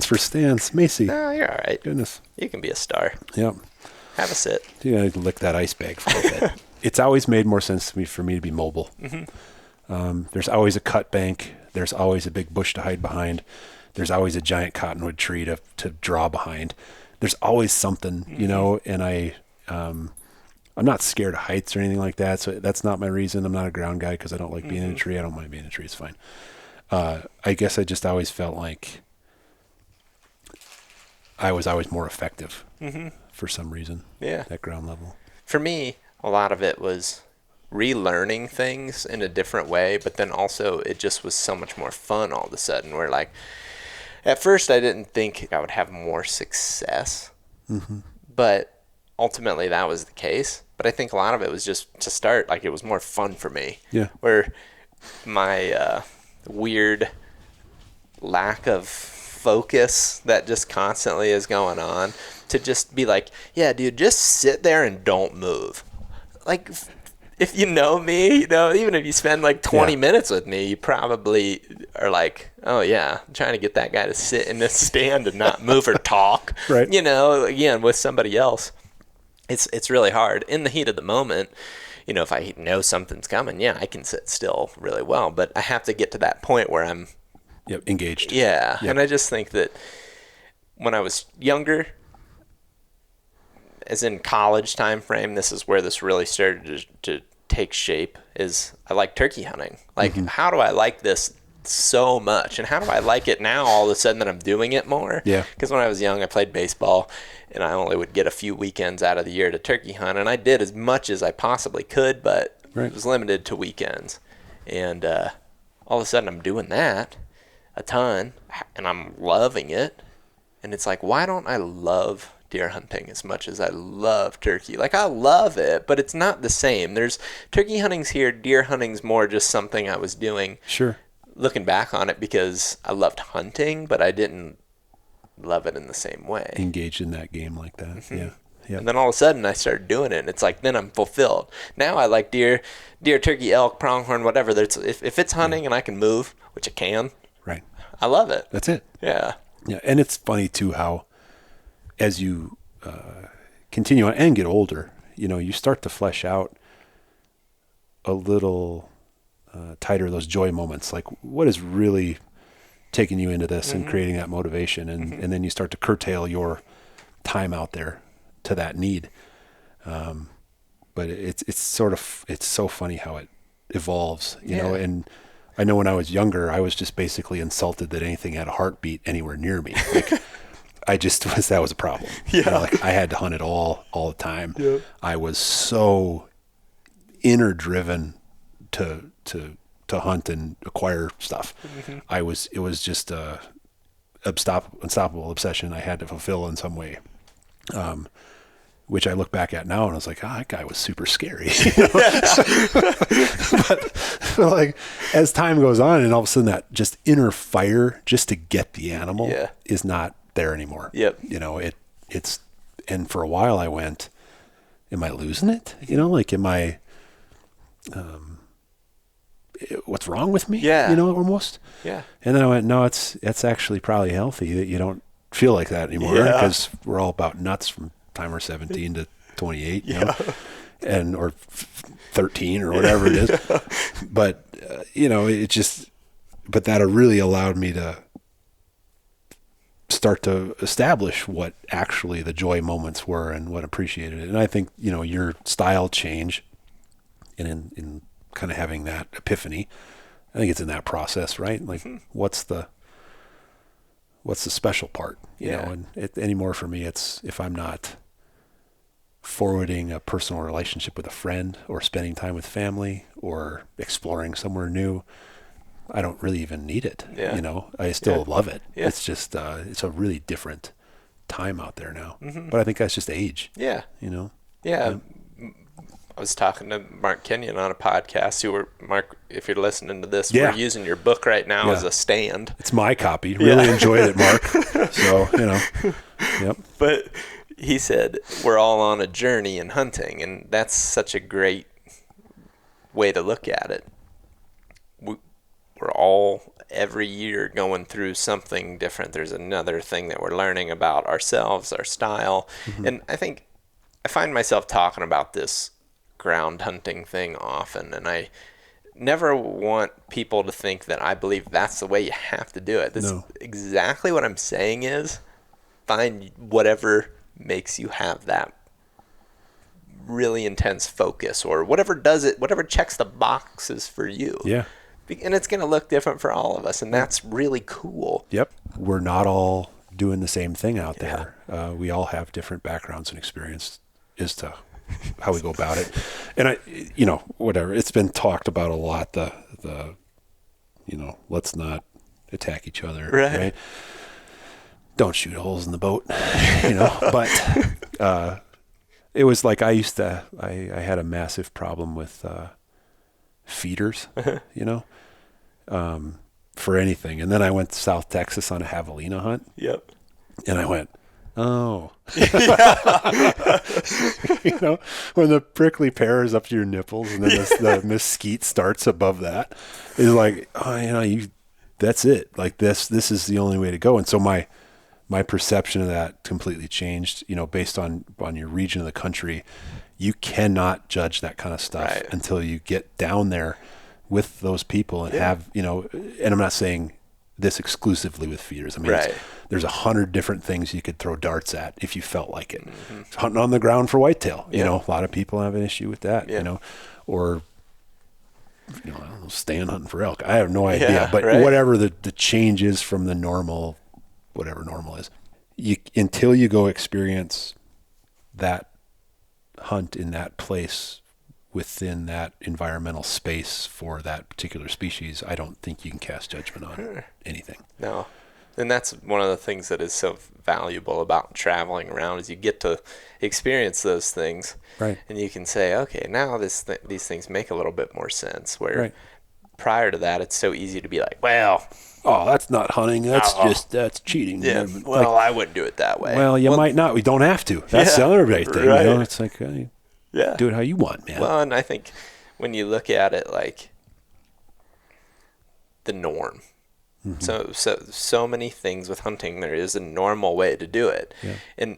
for stands. Macy. No, you're all right. Goodness. You can be a star. Yep. Have a sit. You gotta lick that ice bag for a bit. It's always made more sense to me for me to be mobile. There's always a cut bank. There's always a big bush to hide behind. There's always a giant cottonwood tree to draw behind. There's always something, you know, and I'm not scared of heights or anything like that. So that's not my reason. I'm not a ground guy because I don't like being in a tree. I don't mind being in a tree. It's fine. I guess I just always felt like I was always more effective for some reason. Yeah. At ground level. For me, a lot of it was relearning things in a different way, but then also it just was so much more fun all of a sudden. Where like, at first I didn't think I would have more success, but ultimately that was the case. But I think a lot of it was just to start, like it was more fun for me. Yeah. Where my weird lack of focus that just constantly is going on, to just be like, yeah, dude, just sit there and don't move. Like, if you know me, you know, even if you spend like 20 minutes with me, you probably are like, oh yeah, I'm trying to get that guy to sit in this stand and not move or talk. Right. You know, again, with somebody else, it's really hard. In the heat of the moment, you know, if I know something's coming, yeah, I can sit still really well, but I have to get to that point where I'm engaged. Yeah. Yep. And I just think that when I was younger, as in college time frame, this is where this really started to take shape, is I like turkey hunting. Like, how do I like this so much? And how do I like it now all of a sudden that I'm doing it more? Yeah. Because when I was young, I played baseball, and I only would get a few weekends out of the year to turkey hunt. And I did as much as I possibly could, but it was limited to weekends. And all of a sudden I'm doing that a ton, and I'm loving it. And it's like, why don't I love deer hunting as much as I love turkey? Like, I love it, but it's not the same. There's turkey hunting's here, deer hunting's more just something I was doing. Sure. Looking back on it, because I loved hunting, but I didn't love it in the same way. Engaged in that game like that. Yeah. Yeah. And then all of a sudden I started doing it, and it's like, then I'm fulfilled. Now I like deer, turkey, elk, pronghorn, whatever. If it's hunting and I can move, which I can, Right. I love it. That's it. Yeah. Yeah. And it's funny too how, as you continue on and get older, you know, you start to flesh out a little tighter those joy moments. Like, what is really taking you into this and creating that motivation? And then you start to curtail your time out there to that need. But it's so funny how it evolves, you know. And I know when I was younger, I was just basically insulted that anything had a heartbeat anywhere near me. Like, that was a problem. Yeah. You know, like, I had to hunt it all the time. Yeah. I was so inner driven to hunt and acquire stuff. It was just a unstoppable obsession I had to fulfill in some way. Which I look back at now and I was like, that guy was super scary. You know? but like, as time goes on, and all of a sudden that just inner fire just to get the animal is not there anymore. Yep. You know, it's, and for a while I went, am I losing it? You know, like, am I, what's wrong with me? Yeah. You know, almost. Yeah. And then I went, no, it's actually probably healthy that you don't feel like that anymore, because we're all about nuts from time we're 17 to 28, you know, and, or 13 or whatever it is. But, you know, but that really allowed me to start to establish what actually the joy moments were and what appreciated it. And I think, you know, your style change and in kind of having that epiphany, I think it's in that process, right? Like, what's the special part, you know? And anymore for me, it's, if I'm not forwarding a personal relationship with a friend or spending time with family or exploring somewhere new, I don't really even need it. You know, I still love it. It's just, it's a really different time out there now, but I think that's just age. You know? I was talking to Mark Kenyon on a podcast. Mark, if you're listening to this, we're using your book right now as a stand. It's my copy. Really enjoyed it, Mark. So, you know, yep. But he said, we're all on a journey in hunting, and that's such a great way to look at it. We're all every year going through something different. There's another thing that we're learning about ourselves, our style. And I think I find myself talking about this ground hunting thing often, and I never want people to think that I believe that's the way you have to do it. That's exactly what I'm saying is find whatever makes you have that really intense focus, or whatever does it, whatever checks the boxes for you. Yeah. And it's going to look different for all of us, and that's really cool. Yep. We're not all doing the same thing out there. We all have different backgrounds and experience as to how we go about it. And whatever, it's been talked about a lot, the let's not attack each other. Right. Don't shoot holes in the boat, but, it was like I had a massive problem with, feeders, for anything. And then I went to South Texas on a javelina hunt. Yep. And I went, oh, when the prickly pear is up to your nipples and then the mesquite starts above that, it's like, that's it. Like this is the only way to go. And so my perception of that completely changed, based on your region of the country. You cannot judge that kind of stuff until you get down there with those people and have, and I'm not saying this exclusively with feeders. I mean, there's 100 different things you could throw darts at if you felt like it. Hunting on the ground for whitetail, a lot of people have an issue with that, or, I don't know, stand hunting for elk. I have no idea, but whatever the change is from the normal, whatever normal is, until you go experience that hunt in that place within that environmental space for that particular species, I don't think you can cast judgment on anything. No. And that's one of the things that is so valuable about traveling around is you get to experience those things. Right. And you can say, okay, now these things make a little bit more sense. Where prior to that, it's so easy to be like, well, oh, that's not hunting. That's cheating. Yeah. Well, I wouldn't do it that way. Well, you might not. We don't have to. That's the other great thing. Right. It's like, do it how you want, man. Well, and I think when you look at it like the norm, so many things with hunting, there is a normal way to do it. Yeah. And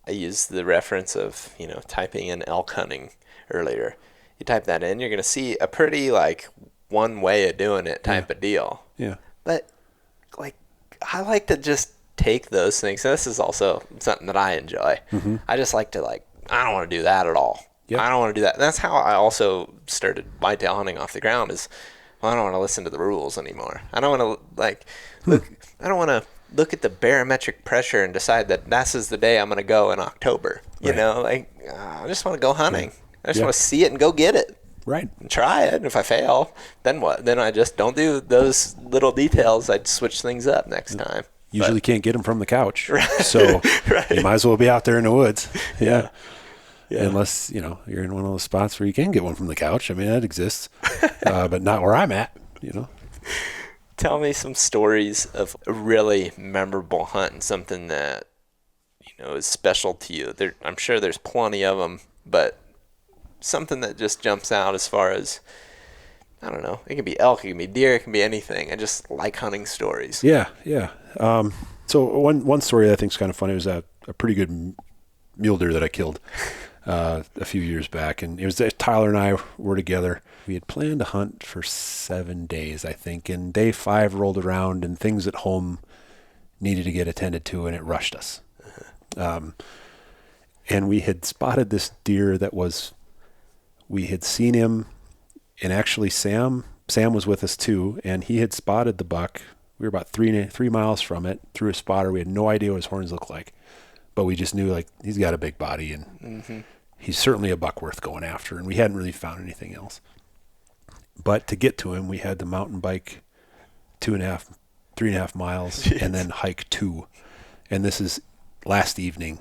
I used the reference of, typing in elk hunting earlier. You type that in, you're going to see a pretty one way of doing it type of deal. Yeah. But I like to just take those things. And this is also something that I enjoy. I just like to I don't want to do that at all. Yep. I don't want to do that. And that's how I also started whitetail hunting off the ground is, I don't want to listen to the rules anymore. I don't want to I don't want to look at the barometric pressure and decide that this is the day I'm going to go in October. I just want to go hunting. I just want to see it and go get it. Right. And try it. And if I fail, then what? Then I just don't do those little details. I'd switch things up next time. Usually can't get them from the couch. So you might as well be out there in the woods. Yeah. Unless, you're in one of those spots where you can get one from the couch. I mean, that exists, but not where I'm at, Tell me some stories of a really memorable hunt and something that, is special to you. I'm sure there's plenty of them, but something that just jumps out as far as, I don't know, it can be elk, it can be deer, it can be anything. I just like hunting stories. Yeah. So one story that I think is kind of funny was a pretty good mule deer that I killed a few years back, and it was Tyler and I were together. We had planned to hunt for 7 days, I think, and day 5 rolled around and things at home needed to get attended to, and it rushed us. And we had spotted this deer we had seen him, and actually Sam was with us too, and he had spotted the buck. We were about 3 miles from it through a spotter. We had no idea what his horns looked like, but we just knew he's got a big body and he's certainly a buck worth going after, and we hadn't really found anything else. But to get to him, we had to mountain bike 3.5 miles and then hike 2. And this is last evening.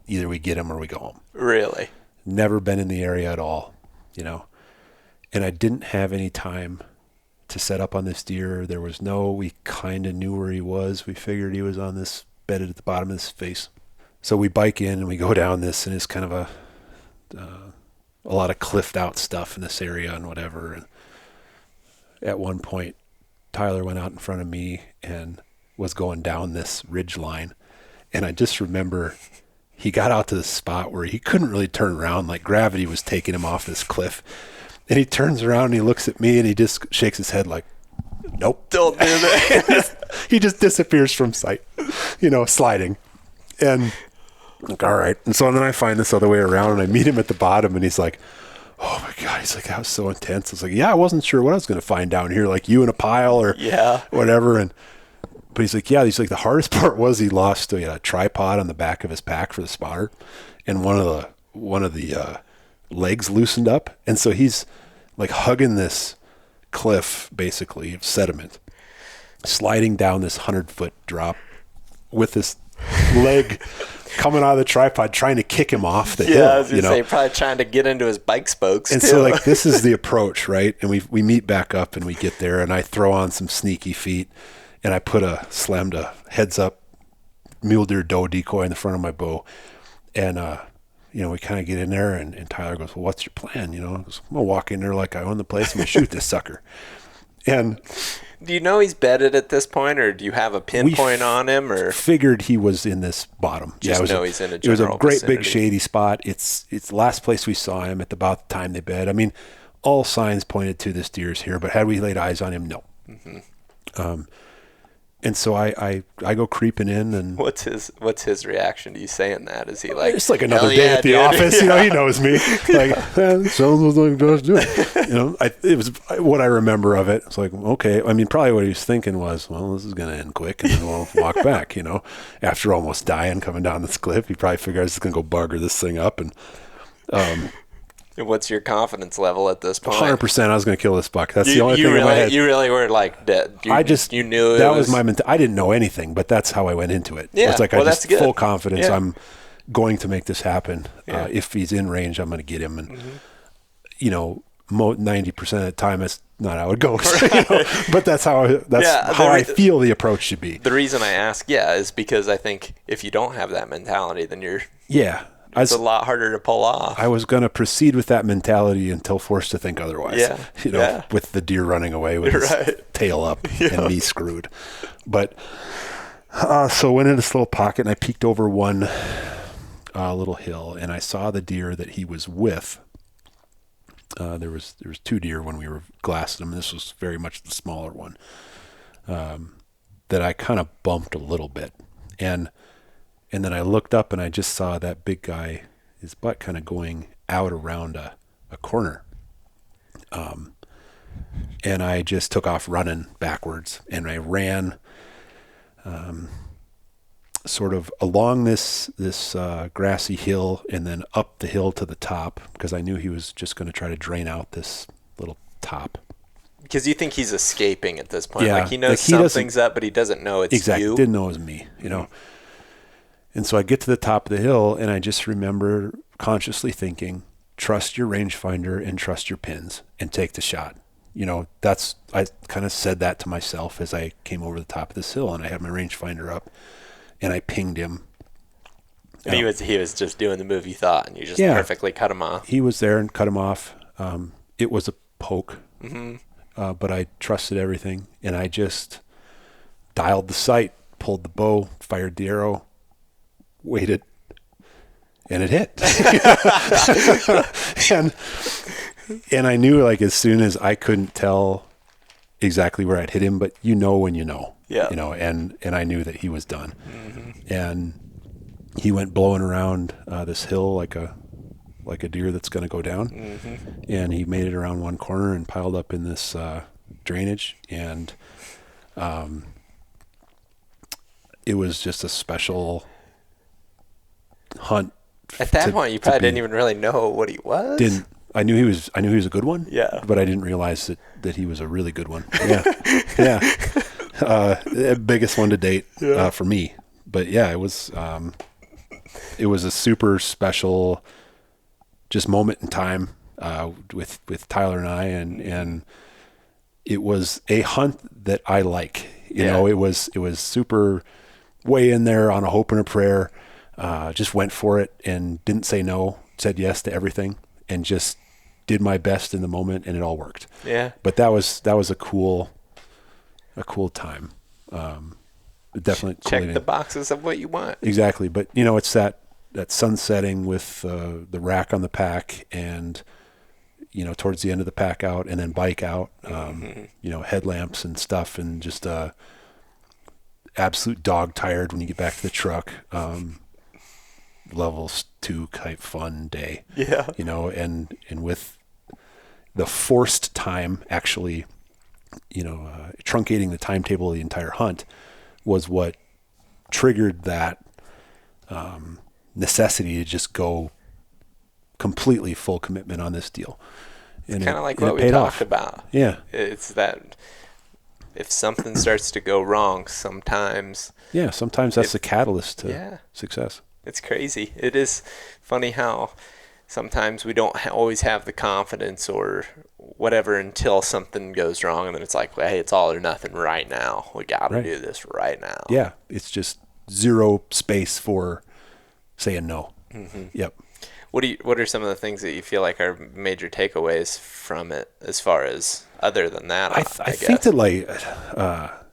Either we get him or we go home. Really? Never been in the area at all, And I didn't have any time to set up on this deer. We kind of knew where he was. We figured he was on this bed at the bottom of this face. So we bike in and we go down this, and it's kind of a lot of cliffed out stuff in this area and whatever. And at one point, Tyler went out in front of me and was going down this ridge line. And I just remember he got out to the spot where he couldn't really turn around. Like gravity was taking him off this cliff. And he turns around and he looks at me and he just shakes his head like, nope. Don't do that. He just disappears from sight, sliding. And I'm like, all right. And so then I find this other way around and I meet him at the bottom and he's like, oh my God. He's like, that was so intense. I was like, yeah, I wasn't sure what I was going to find down here, like you in a pile or whatever. But he's like, yeah, he's like, the hardest part was he lost a tripod on the back of his pack for the spotter. And one of the legs loosened up. And so he's like hugging this cliff basically of sediment, sliding down this 100-foot drop with this leg coming out of the tripod, trying to kick him off the hill. Yeah, I was going to say, probably trying to get into his bike spokes. And so like, this is the approach, right? And we meet back up and we get there and I throw on some sneaky feet and I slammed a heads up mule deer doe decoy in the front of my bow. And, we kind of get in there and Tyler goes, well, what's your plan? I goes, I'm going to walk in there like I own the place. I'm going to shoot this sucker. And do you know he's bedded at this point, or do you have a pinpoint on him? Or figured he was in this bottom. He's in a general It was a great vicinity. big shady spot. It's the last place we saw him at about the time they bed. I mean, all signs pointed to this deer's here, but had we laid eyes on him, no. Mm-hmm. And so I go creeping in, and what's his reaction to you saying that? Is he like, it's like another day at the office? He knows me. Like, sounds like Josh doing. It was what I remember of it. It's like, okay. I mean, probably what he was thinking was, well, this is going to end quick, and then we'll walk back. After almost dying coming down this cliff, he probably figured I was going to go bugger this thing up, and. And what's your confidence level at this point? 100%. I was going to kill this buck. That's the only thing in my head. You really were like dead. You knew that was my mentality. I didn't know anything, but that's how I went into it. Yeah, it's like that's good. Full confidence. Yeah. I'm going to make this happen. Yeah. If he's in range, I'm going to get him. And 90% of the time, that's not how it goes. But that's how I feel the approach should be. The reason I ask, is because I think if you don't have that mentality, then you're It's a lot harder to pull off. I was going to proceed with that mentality until forced to think otherwise. With the deer running away with his tail up and me screwed. But so went in this little pocket and I peeked over one little hill and I saw the deer that he was with. There was two deer when we were glassing them. And this was very much the smaller one that I kind of bumped a little bit. And then I looked up and I just saw that big guy, his butt kind of going out around a corner. And I just took off running backwards and I ran sort of along this grassy hill and then up the hill to the top because I knew he was just going to try to drain out this little top. Because you think he's escaping at this point. Yeah, like he knows something's up, but he doesn't know it's exactly, you. Didn't know it was me, And so I get to the top of the hill and I just remember consciously thinking, trust your rangefinder and trust your pins and take the shot. I kind of said that to myself as I came over the top of this hill and I had my rangefinder up and I pinged him. And he was just doing the move you thought and you just perfectly cut him off. He was there and cut him off. It was a poke, but I trusted everything and I just dialed the sight, pulled the bow, fired the arrow, waited, and it hit. and I knew like as soon as I couldn't tell exactly where I'd hit him, but when you know. Yeah. And I knew that he was done. And he went blowing around this hill like a deer that's going to go down. And he made it around one corner and piled up in this drainage and it was just a special hunt. At that point, you probably didn't even really know what he was. I knew he was a good one. Yeah. But I didn't realize that he was a really good one. Yeah. Biggest one to date for me. But it was a super special just moment in time with Tyler and I, and it was a hunt that I like. You know, it was super way in there on a hope and a prayer. Just went for it and didn't say no, said yes to everything, and just did my best in the moment, and it all worked. Yeah. But that was a cool Definitely check the boxes of what you want. Exactly. But it's that sun setting with the rack on the pack and, towards the end of the pack out and then bike out, headlamps and stuff, and just absolute dog tired when you get back to the truck. Levels 2 type fun day. Yeah. And with the forced time actually, truncating the timetable of the entire hunt was what triggered that necessity to just go completely full commitment on this deal. It's kind of like what we talked about. Yeah. It's that if something starts to go wrong, sometimes that's the catalyst to success. It's crazy. It is funny how sometimes we don't always have the confidence or whatever until something goes wrong, and then it's like, hey, it's all or nothing right now. We got to do this right now. Yeah, it's just zero space for saying no. Mm-hmm. Yep. What are some of the things that you feel like are major takeaways from it, as far as other than that? I think that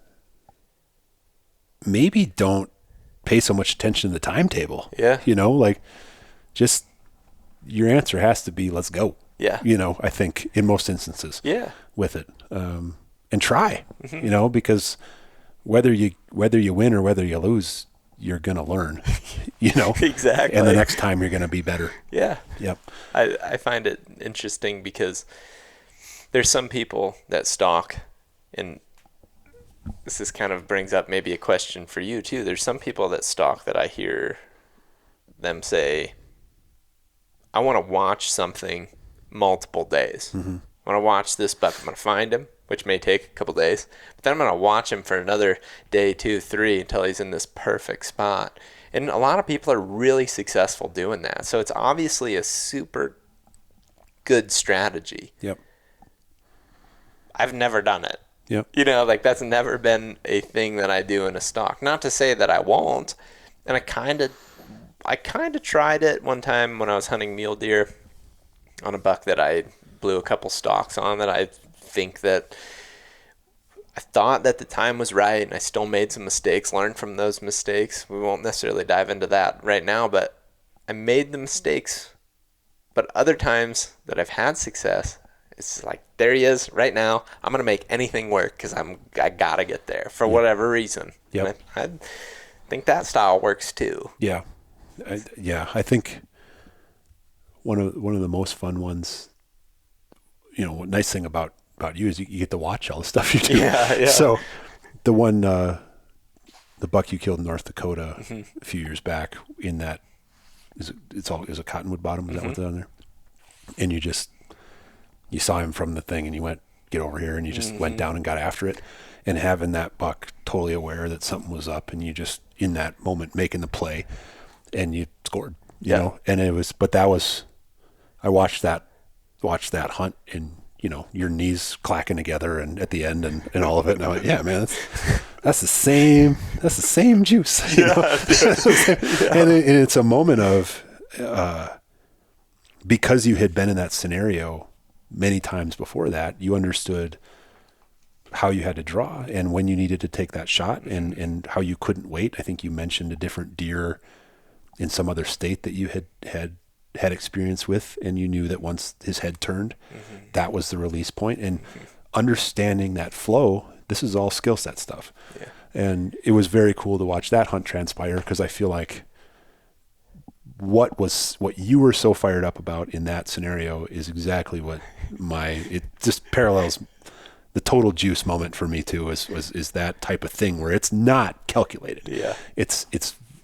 maybe don't pay so much attention to the timetable. Yeah. Just your answer has to be, let's go. Yeah. I think in most instances. Yeah. With it, and try. Because whether you win or whether you lose, you're gonna learn. Exactly. And the next time you're gonna be better. Yeah. Yep. I find it interesting because there's some people that stalk, and this kind of brings up maybe a question for you too. There's some people that stalk that I hear them say, I want to watch something multiple days. Mm-hmm. I want to watch this buck. I'm going to find him, which may take a couple days, but then I'm going to watch him for another day, 2, 3, until he's in this perfect spot. And a lot of people are really successful doing that. So it's obviously a super good strategy. Yep. I've never done it. Yep. That's never been a thing that I do in a stock. Not to say that I won't. And I kind of tried it one time when I was hunting mule deer on a buck that I blew a couple stalks on, that I thought that the time was right, and I still made some mistakes, learned from those mistakes. We won't necessarily dive into that right now, but I made the mistakes. But other times that I've had success, it's like, there he is right now. I'm going to make anything work because I got to get there for whatever reason. Yep. I think that style works too. Yeah. I think one of the most fun ones, nice thing about you is you get to watch all the stuff you do. Yeah. So the one, the buck you killed in North Dakota a few years back in that, is a cottonwood bottom. Is that what's on there? And you saw him from the thing and you went, get over here. And you just went down and got after it, and having that buck totally aware that something was up, and you just in that moment making the play, and you scored, you know, and I watched that hunt, and, your knees clacking together and at the end and all of it. And I went, yeah, man, that's the same juice. You know? And it's a moment of, because you had been in that scenario many times before that, you understood how you had to draw and when you needed to take that shot, and how you couldn't wait. I think you mentioned a different deer in some other state that you had experience with, and you knew that once his head turned, that was the release point. And understanding that flow, this is all skill set stuff. Yeah. And it was very cool to watch that hunt transpire, because I feel like what you were so fired up about in that scenario is exactly what it just parallels the total juice moment for me too, is that type of thing where it's not calculated. Yeah. It's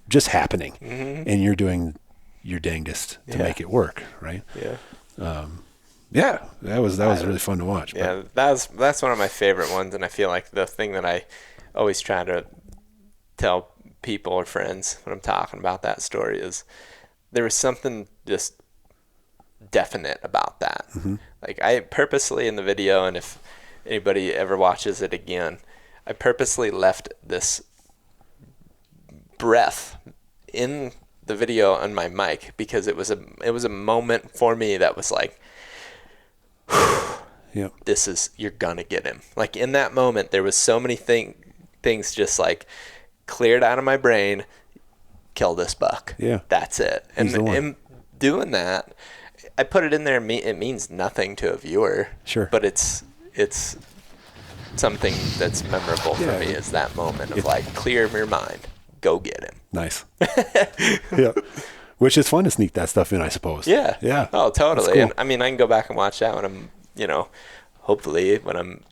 just happening, and you're doing your dangest to make it work. Right. Yeah. That was really fun to watch. Yeah. That's one of my favorite ones. And I feel like the thing that I always try to tell people or friends when I'm talking about that story is there was something just definite about that. Like, I purposely in the video, and if anybody ever watches it again, I purposely left this breath in the video on my mic, because it was a moment for me that was like, Yep. You're gonna get him. Like, in that moment, there was so many things just like cleared out of my brain. kill this buck. Yeah. That's it. He's the one. And doing that, I put it in there. It means nothing to a viewer. Sure. But it's something that's memorable for me is that moment of like, clear your mind, go get him. Nice. Yeah. Which is fun to sneak that stuff in, I suppose. Yeah. Yeah. Oh, totally. Cool. And I mean, I can go back and watch that when I'm, hopefully when I'm,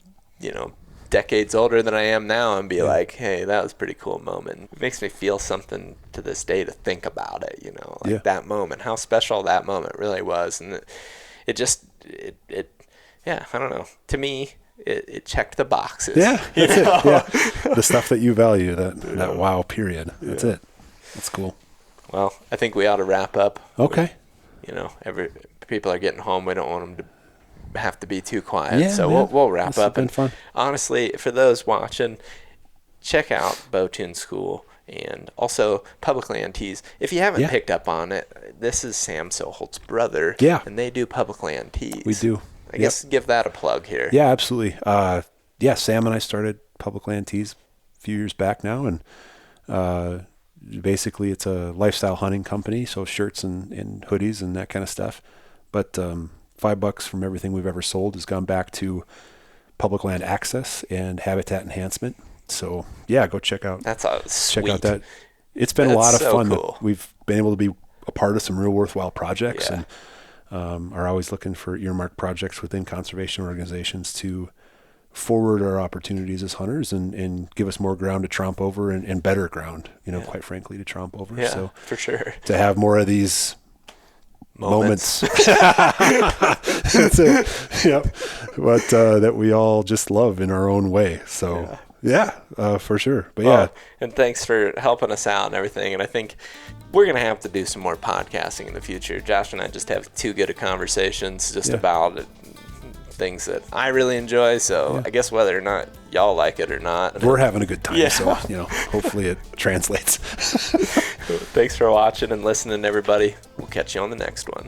decades older than I am now and be like, hey, that was a pretty cool moment. It makes me feel something to this day to think about it, that moment, how special that moment really was. And it just, I don't know. To me, it checked the boxes. Yeah, that's it. Yeah. The stuff that you value, that wow period. That's it. That's cool. Well, I think we ought to wrap up. Okay. People are getting home. We don't want them to have to be too quiet. Yeah, so man. we'll wrap This up. has been And fun. honestly, for those watching, check out Bowtune School and also Public Land Tees. If you haven't picked up on it, this is Sam Soholt's brother. Yeah. And they do Public Land Tees. We do. I guess give that a plug here. Yeah, absolutely. Sam and I started Public Land Tees a few years back now, and basically it's a lifestyle hunting company, so shirts and hoodies and that kind of stuff. But $5 from everything we've ever sold has gone back to public land access and habitat enhancement. So yeah, go check out. That's sweet. Check out that. It's been a lot of so fun. cool. We've been able to be a part of some real worthwhile projects, and are always looking for earmarked projects within conservation organizations to forward our opportunities as hunters and give us more ground to tromp over and better ground, quite frankly, to tromp over. Yeah, so for sure. to have more of these moments. That's it. Yep. But that we all just love in our own way. So for sure. But and thanks for helping us out and everything. And I think we're going to have to do some more podcasting in the future. Josh and I just have too good of conversations about things that I really enjoy. So I guess whether or not y'all like it or not, we're having a good time. Yeah. So, hopefully it translates. Thanks for watching and listening, everybody. We'll catch you on the next one.